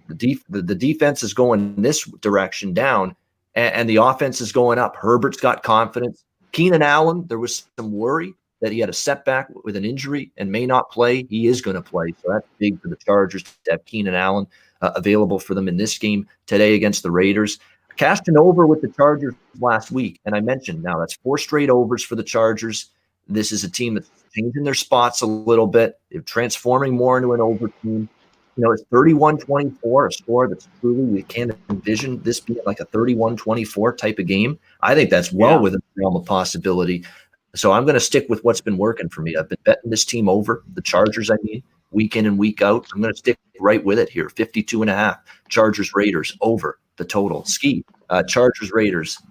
the defense is going this direction down, and the offense is going up. Herbert's got confidence. Keenan Allen, there was some worry that he had a setback with an injury and may not play. He is going to play, so that's big for the Chargers to have Keenan Allen available for them in this game today against the Raiders. Cashed an over with the Chargers last week, and I mentioned now that's 4 straight overs for the Chargers. This is a team that's changing their spots a little bit. They're transforming more into an over team. It's 31-24, a score that's truly, we can't envision this being like a 31-24 type of game. I think that's within the realm of possibility. So I'm going to stick with what's been working for me. I've been betting this team over, the Chargers, week in and week out. I'm going to stick right with it here. 52.5, Chargers, Raiders, over the total. Skee, Chargers, Raiders.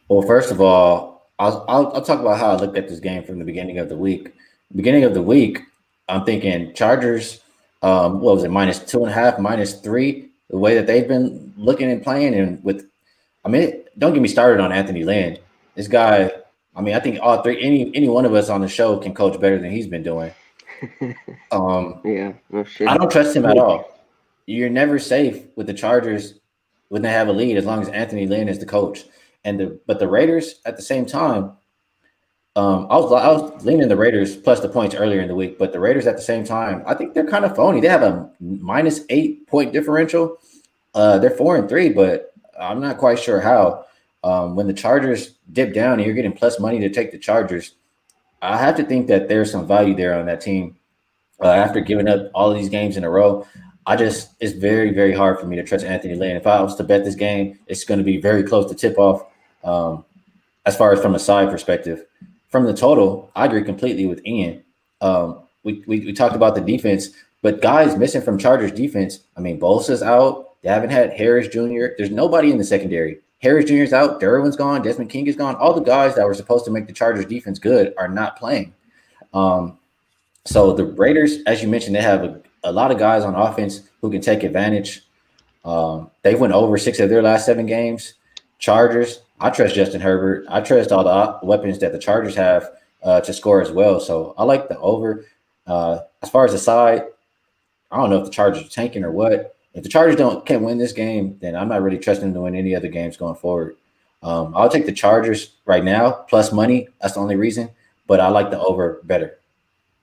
Well, first of all, I'll talk about how I looked at this game from the beginning of the week. Beginning of the week, I'm thinking Chargers, what was it, -2.5, -3, the way that they've been looking and playing. And don't get me started on Anthony Lynn. This guy, I think all three, any one of us on the show can coach better than he's been doing. Yeah, no shit. I don't trust him at all. You're never safe with the Chargers when they have a lead as long as Anthony Lynn is the coach. But the Raiders at the same time, I was leaning the Raiders plus the points earlier in the week, but the Raiders at the same time, I think they're kind of phony. They have a -8 point differential. They're 4-3, but I'm not quite sure how. When the Chargers dip down and you're getting plus money to take the Chargers, I have to think that there's some value there on that team. After giving up all of these games in a row, it's very, very hard for me to trust Anthony Lynn. If I was to bet this game, it's going to be very close to tip off as far as from a side perspective. From the total, I agree completely with Ian. We talked about the defense, but guys missing from Chargers defense, Bosa's out. They haven't had Harris Jr. There's nobody in the secondary. Harris Jr. is out. Derwin's gone. Desmond King is gone. All the guys that were supposed to make the Chargers defense good are not playing. So the Raiders, as you mentioned, they have a lot of guys on offense who can take advantage. They went over 6 of their last 7 games. Chargers, I trust Justin Herbert. I trust all the weapons that the Chargers have to score as well. So I like the over. As far as the side, I don't know if the Chargers are tanking or what. If the Chargers can't win this game, then I'm not really trusting them to win any other games going forward. I'll take the Chargers right now, plus money. That's the only reason. But I like the over better.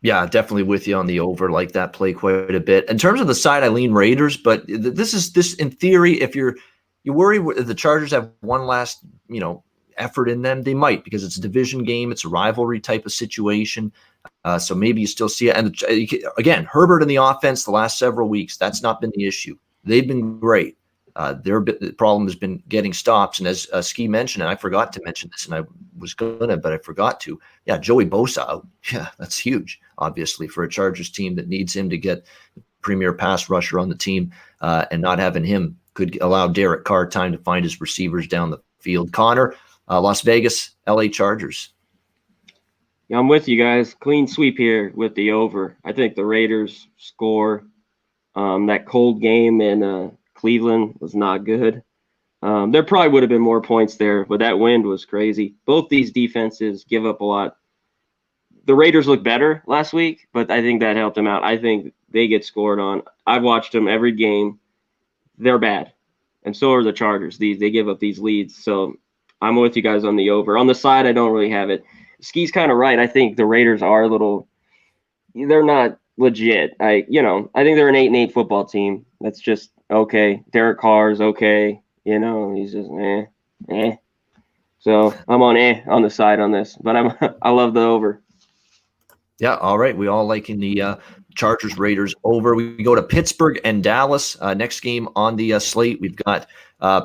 Yeah, definitely with you on the over. Like that play quite a bit. In terms of the side, I lean Raiders, but this in theory, if you worry the Chargers have one last effort in them, they might, because it's a division game, it's a rivalry type of situation. So maybe you still see it. And again, Herbert in the offense the last several weeks, that's not been the issue. They've been great. Their problem has been getting stops. And as Skee mentioned, and I forgot to mention this, and I was gonna, but I forgot to. Yeah, Joey Bosa out. Yeah, that's huge, obviously, for a Chargers team that needs him to get the premier pass rusher on the team, and not having him could allow Derek Carr time to find his receivers down the field. Connor, Las Vegas, LA Chargers. Yeah, I'm with you guys. Clean sweep here with the over. I think the Raiders score. That cold game in Cleveland was not good. There probably would have been more points there, but that wind was crazy. Both these defenses give up a lot. The Raiders look better last week, but I think that helped them out. I think they get scored on. I've watched them every game. They're bad, and so are the Chargers. They give up these leads. So I'm with you guys on the over. On the side, I don't really have it. Skee's kind of right. I think the Raiders are a little – they're not legit. I think they're an 8-8 football team. That's just okay. Derek Carr's okay. He's just eh. So I'm on the side on this, but I love the over. Yeah, all right. We all liking the Chargers Raiders over. We go to Pittsburgh and Dallas. Next game on the slate, we've got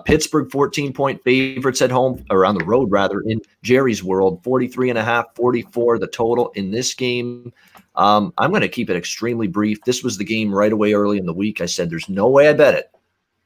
Pittsburgh 14-point favorites at home, or on the road rather, in Jerry's world. 43.5, 44 the total in this game. I'm going to keep it extremely brief. This was the game right away early in the week. I said there's no way I bet it.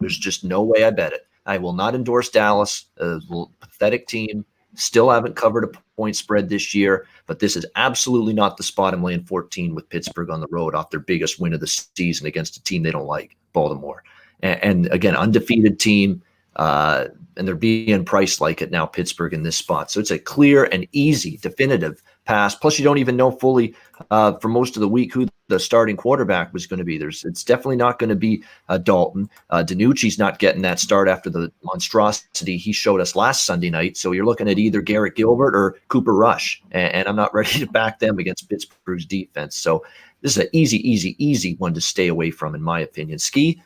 There's just no way I bet it. I will not endorse Dallas, a little pathetic team. Still haven't covered a point spread this year, but this is absolutely not the spot. I'm laying 14 with Pittsburgh on the road off their biggest win of the season against a team they don't like, Baltimore. And again, undefeated team, and they're being priced like it now, Pittsburgh, in this spot. So it's a clear and easy, definitive pass. Plus, you don't even know fully for most of the week who the starting quarterback was going to be. It's definitely not going to be Dalton. DiNucci's not getting that start after the monstrosity he showed us last Sunday night. So you're looking at either Garrett Gilbert or Cooper Rush, and I'm not ready to back them against Pittsburgh's defense. So this is an easy one to stay away from, in my opinion. Skee,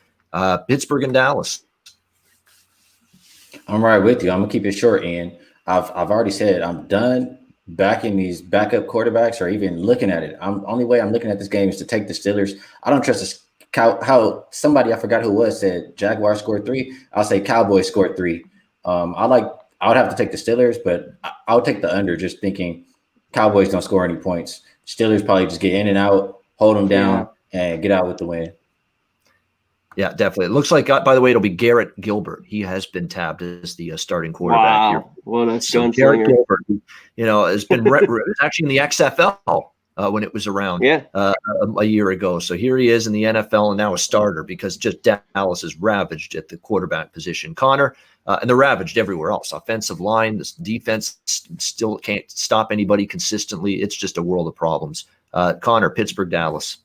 Pittsburgh and Dallas. I'm right with you. I'm gonna keep it short, and I've already said I'm done backing these backup quarterbacks or even looking at it. Only way I'm looking at this game is to take the Steelers. I don't trust this. How somebody, I forgot who it was, said Jaguars scored 3. I'll say Cowboys scored 3. I would have to take the Steelers, but I'll take the under, just thinking Cowboys don't score any points. Steelers probably just get in and out, hold them down, and get out with the win. Yeah, definitely. It looks like, by the way, it'll be Garrett Gilbert. He has been tabbed as the starting quarterback here. What a so Garrett Gilbert, has been actually in the XFL when it was around a year ago. So here he is in the NFL and now a starter, because just Dallas is ravaged at the quarterback position. Connor, and they're ravaged everywhere else. Offensive line, this defense still can't stop anybody consistently. It's just a world of problems. Connor, Pittsburgh, Dallas.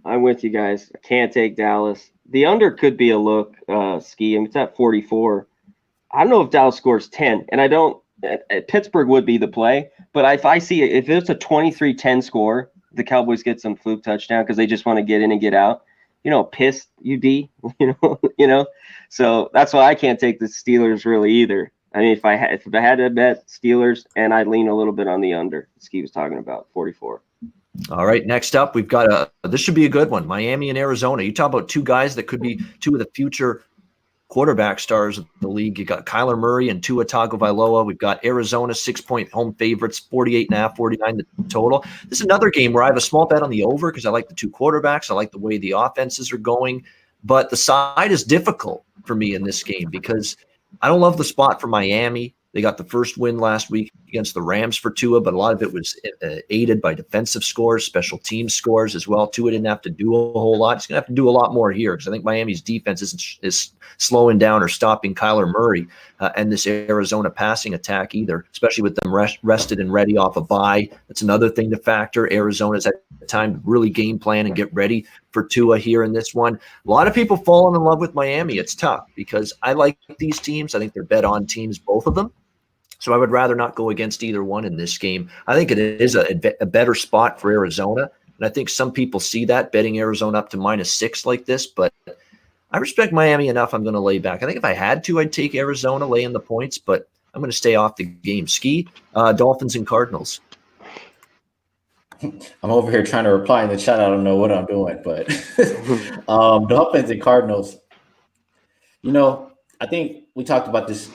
I'm with you guys. I can't take Dallas. The under could be a look, Skee. It's at 44. I don't know if Dallas scores 10, and I don't. Pittsburgh would be the play, but if I see it, if it's a 23-10 score, the Cowboys get some fluke touchdown because they just want to get in and get out. Pissed UD. So that's why I can't take the Steelers really either. I mean, if I had to bet Steelers, and I'd lean a little bit on the under. Skee was talking about 44. All right, next up, we've got this should be a good one. Miami and Arizona. You talk about two guys that could be two of the future quarterback stars of the league. You got Kyler Murray and Tua Tagovailoa. We've got Arizona 6-point home favorites, 48.5, 49 the total. This is another game where I have a small bet on the over because I like the two quarterbacks. I like the way the offenses are going, but the side is difficult for me in this game because I don't love the spot for Miami. They got the first win last week against the Rams for Tua, but a lot of it was aided by defensive scores, special team scores as well. Tua didn't have to do a whole lot. He's going to have to do a lot more here because I think Miami's defense is slowing down or stopping Kyler Murray and this Arizona passing attack either, especially with them rested and ready off a bye. That's another thing to factor. Arizona's had time to really game plan and get ready for Tua here in this one. A lot of people falling in love with Miami. It's tough because I like these teams. I think they're bet on teams, both of them. So I would rather not go against either one in this game. I think it is a better spot for Arizona. And I think some people see that betting Arizona up to -6 like this, but I respect Miami enough. I'm going to lay back. I think if I had to, I'd take Arizona, lay in the points, but I'm going to stay off the game. Skee, Dolphins and Cardinals. I'm over here trying to reply in the chat. I don't know what I'm doing, but Dolphins and Cardinals. You know, I think we talked about this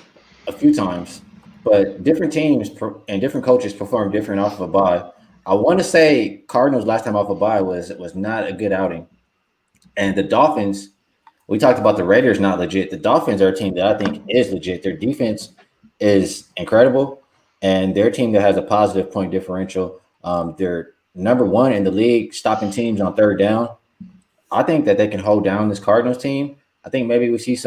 a few times, but different teams and different coaches perform different off of a bye. I want to say Cardinals last time off a bye was not a good outing. And the Dolphins, we talked about the Raiders not legit. The Dolphins are a team that I think is legit. Their defense is incredible, and their team that has a positive point differential. They're number 1 in the league stopping teams on third down. I think that they can hold down this Cardinals team. I think maybe we see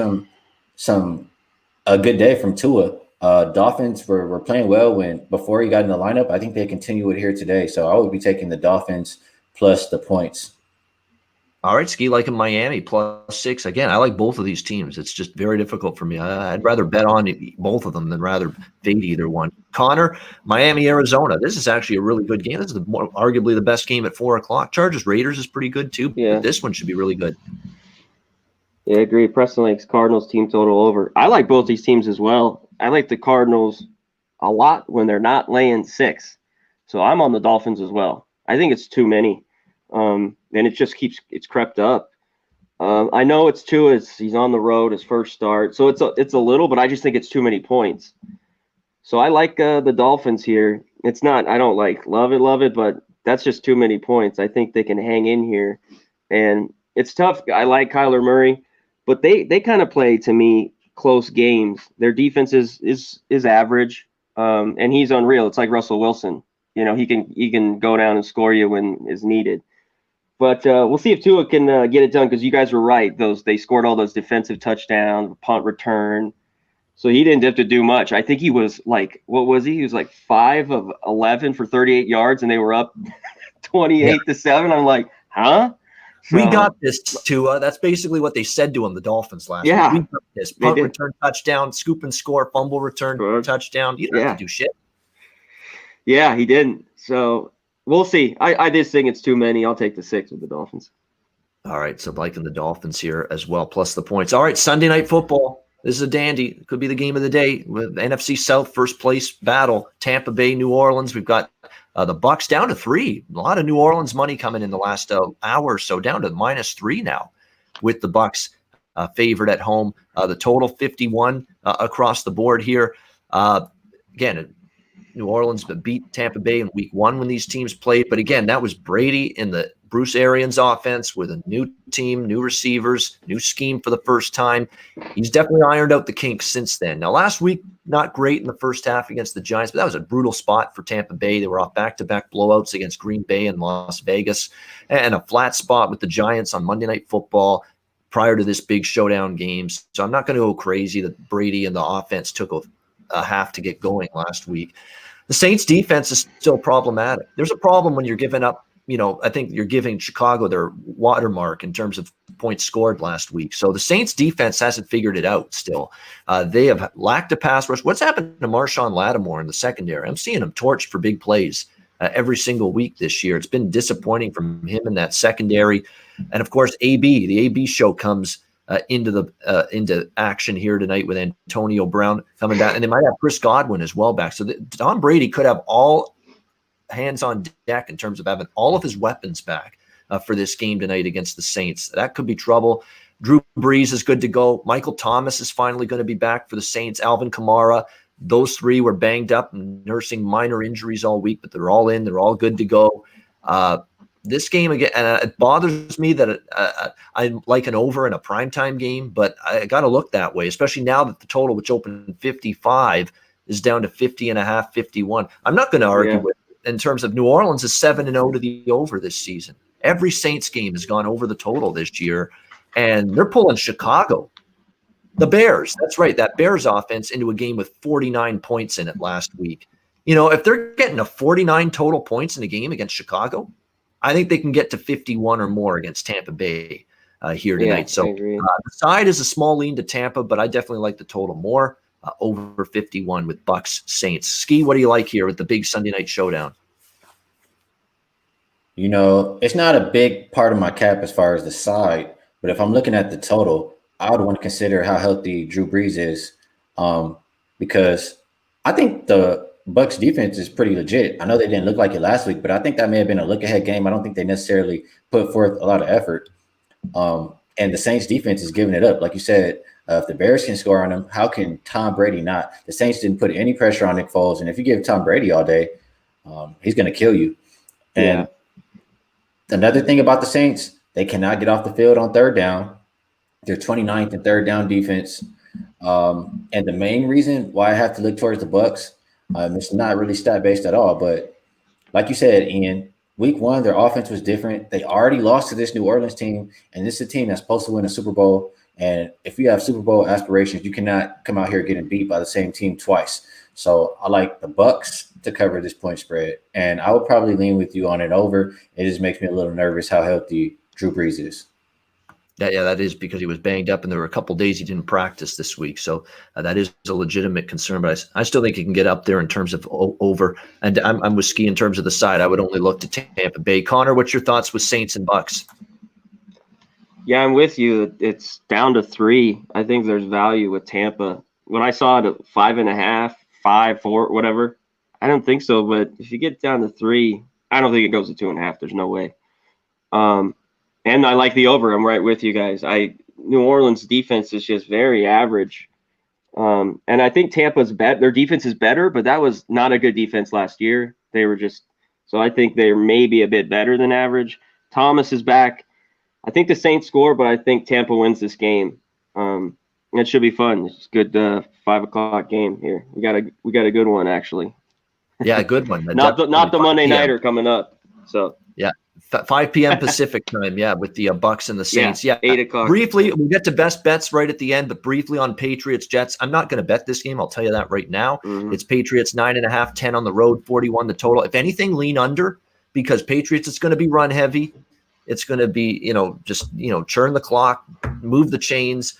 a good day from Tua. Dolphins were playing well before he got in the lineup. I think they continue it here today. So I would be taking the Dolphins plus the points. All right, Skee, like in Miami, +6. Again, I like both of these teams. It's just very difficult for me. I'd rather bet on both of them than rather fade either one. Connor, Miami, Arizona. This is actually a really good game. This is arguably the best game at 4 o'clock. Chargers, Raiders is pretty good too. Yeah. But this one should be really good. Yeah, I agree. Preston likes Cardinals team total over. I like both these teams as well. I like the Cardinals a lot when they're not laying 6. So I'm on the Dolphins as well. I think it's too many. And it just it's crept up. I know it's Tua. He's on the road, his first start. So it's a little, but I just think it's too many points. So I like the Dolphins here. It's not, I don't love it, but that's just too many points. I think they can hang in here. And it's tough. I like Kyler Murray, but they kind of play, to me, close games. Their defense is average, and he's unreal. It's like Russell Wilson. You know, he can go down and score you when is needed. But we'll see if Tua can get it done, because you guys were right. They scored all those defensive touchdowns, punt return. So he didn't have to do much. I think he was like, what was he? He was like 5 of 11 for 38 yards, and they were up 28-7. I'm like, huh? So, we got this, Tua. That's basically what they said to him, the Dolphins last week. We got this. Punt return touchdown, scoop and score, fumble return touchdown. You don't have to do shit. Yeah, he didn't. So we'll see. I just think it's too many. I'll take the 6 with the Dolphins. All right, so liking the Dolphins here as well, plus the points. All right, Sunday Night Football. This is a dandy. It could be the game of the day with NFC South first place battle. Tampa Bay, New Orleans. We've got the Bucs down to 3. A lot of New Orleans money coming in the last hour or so, down to -3 now with the Bucs favored at home. The total 51 across the board here. Again, New Orleans beat Tampa Bay in week 1 when these teams played. But again, that was Brady in the Bruce Arians offense with a new team, new receivers, new scheme for the first time. He's definitely ironed out the kinks since then. Now, last week, not great in the first half against the Giants, but that was a brutal spot for Tampa Bay. They were off back-to-back blowouts against Green Bay and Las Vegas, and a flat spot with the Giants on Monday Night Football prior to this big showdown game. So I'm not going to go crazy that Brady and the offense took a half to get going last week. The Saints defense is still problematic. There's a problem when you're giving up, I think you're giving Chicago their watermark in terms of points scored last week. So the Saints defense hasn't figured it out still. They have lacked a pass rush. What's happened to Marshawn Lattimore in the secondary? I'm seeing him torched for big plays every single week this year. It's been disappointing from him in that secondary. And of course, the AB show comes into action here tonight with Antonio Brown coming back, and they might have Chris Godwin as well back. So Tom Brady could have all hands on deck in terms of having all of his weapons back for this game tonight against the Saints. That could be trouble. Drew Brees is good to go. Michael Thomas is finally going to be back for the Saints. Alvin Kamara. Those 3 were banged up and nursing minor injuries all week, but they're all in. They're all good to go. This game, again, it bothers me that I like an over in a primetime game, but I got to look that way, especially now that the total, which opened 55, is down to 50.5, 51. I'm not going to argue with it in terms of New Orleans is 7-0 to the over this season. Every Saints game has gone over the total this year, and they're pulling Chicago. The Bears, that's right, that Bears offense into a game with 49 points in it last week. If they're getting a 49 total points in a game against Chicago, I think they can get to 51 or more against Tampa Bay here tonight. So the side is a small lean to Tampa, but I definitely like the total more, over 51 with Bucks Saints. Skee, what do you like here with the big Sunday night showdown? It's not a big part of my cap as far as the side, but if I'm looking at the total, I would want to consider how healthy Drew Brees is, because I think the Bucks defense is pretty legit. I know they didn't look like it last week, but I think that may have been a look-ahead game. I don't think they necessarily put forth a lot of effort. And the Saints defense is giving it up. Like you said, if the Bears can score on them, how can Tom Brady not? The Saints didn't put any pressure on Nick Foles, and if you give Tom Brady all day, he's going to kill you. And another thing about the Saints, they cannot get off the field on third down. They're 29th in third down defense. And the main reason why I have to look towards the Bucks, it's not really stat-based at all, but like you said, Ian, week one, their offense was different. They already lost to this New Orleans team, and this is a team that's supposed to win a Super Bowl. And if you have Super Bowl aspirations, you cannot come out here getting beat by the same team twice. So I like the Bucks to cover this point spread, and I would probably lean with you on it over. It just makes me a little nervous how healthy Drew Brees is. Yeah, that is because he was banged up, and there were a couple days he didn't practice this week. So that is a legitimate concern. But I still think he can get up there in terms of over. And I'm with Skee in terms of the side. I would only look to Tampa Bay. Connor, what's your thoughts with Saints and Bucks? Yeah, I'm with you. It's down to 3. I think there's value with Tampa. When I saw it at 5.5, 5, 4, whatever, I don't think so. But if you get down to 3, I don't think it goes to 2.5. There's no way. And I like the over. I'm right with you guys. New Orleans defense is just very average. And I think Tampa's their defense is better, but that was not a good defense last year. They were so I think they're maybe a bit better than average. Thomas is back. I think the Saints score, but I think Tampa wins this game. It should be fun. It's a good 5:00 game here. We got a good one actually. Yeah, a good one. not the Monday nighter coming up. So yeah. 5 p.m. Pacific time, with the Bucks and the Saints. 8 o'clock. Briefly, we'll get to best bets right at the end, but briefly on Patriots Jets. I'm not going to bet this game. I'll tell you that right now. Mm-hmm. It's Patriots 9.5, 10 on the road, 41 the total. If anything, lean under because Patriots, it's going to be run heavy. It's going to be, churn the clock, move the chains,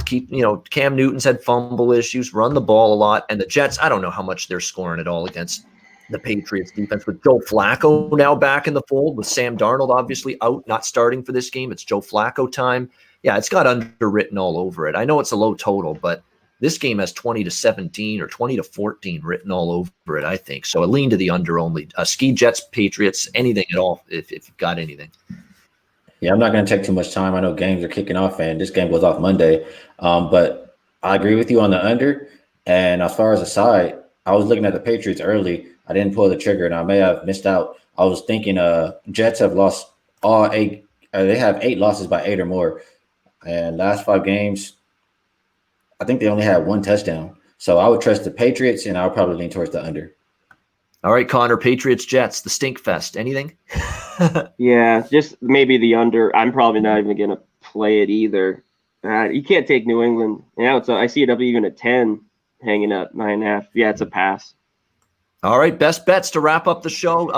keep, Cam Newton's had fumble issues, run the ball a lot. And the Jets, I don't know how much they're scoring at all against the Patriots defense with Joe Flacco now back in the fold with Sam Darnold obviously out, not starting for this game. It's Joe Flacco time. Yeah, it's got underwritten all over it. I know it's a low total, but this game has 20-17 or 20-14 written all over it, I think. So a lean to the under only. Skee, Jets, Patriots, anything at all if you've got anything. Yeah, I'm not going to take too much time. I know games are kicking off, and this game goes off Monday. But I agree with you on the under. And as far as the side, I was looking at the Patriots early. I didn't pull the trigger, and I may have missed out. I was thinking Jets have lost all 8. They have 8 losses by 8 or more. And last 5 games, I think they only had 1 touchdown. So I would trust the Patriots, and I would probably lean towards the under. All right, Connor, Patriots, Jets, the stink fest. Anything? Yeah, just maybe the under. I'm probably not even going to play it either. You can't take New England. I see it up even at 10, hanging up 9.5. Yeah, it's a pass. All right, best bets to wrap up the show.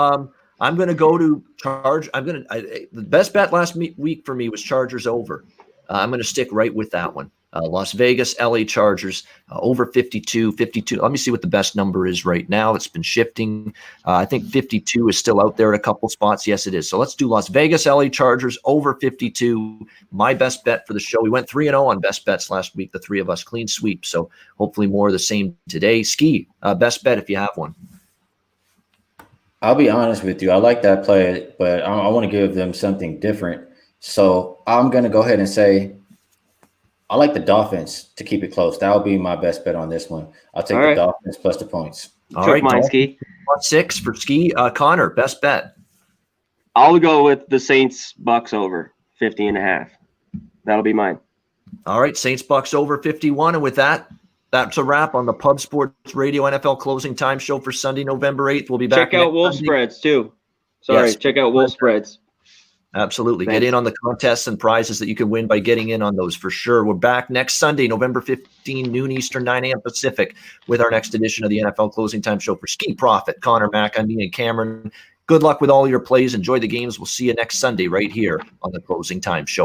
I'm going to go to Charge. The best bet last week for me was Chargers over. I'm going to stick right with that one. Las Vegas, LA Chargers, over 52. Let me see what the best number is right now. It's been shifting. I think 52 is still out there at a couple spots. Yes, it is. So let's do Las Vegas, LA Chargers, over 52. My best bet for the show. We went 3-0 on best bets last week, the 3 of us, clean sweep. So hopefully more of the same today. Skee, best bet if you have one. I'll be honest with you. I like that play, but I want to give them something different. So I'm going to go ahead and say I like the Dolphins to keep it close. That would be my best bet on this one. I'll take the Dolphins plus the points. All right, mine, Skee. 6 for Skee. Connor, best bet. I'll go with the Saints Bucks over 50.5. That'll be mine. All right, Saints Bucks over 51. And with that, That's a wrap on the Pub Sports Radio NFL Closing Time show for Sunday, November 8th. We'll be back. Check out Wolf Sunday. Spreads too. Sorry, Yes. check out Wolf Spreads. Absolutely. Thanks. Get in on the contests and prizes that you can win by getting in on those for sure. We're back next Sunday, November 15, noon Eastern, 9 a.m. Pacific, with our next edition of the NFL Closing Time show for Skee Profit, Connor, Mac, and me and Cameron. Good luck with all your plays. Enjoy the games. We'll see you next Sunday right here on the Closing Time show on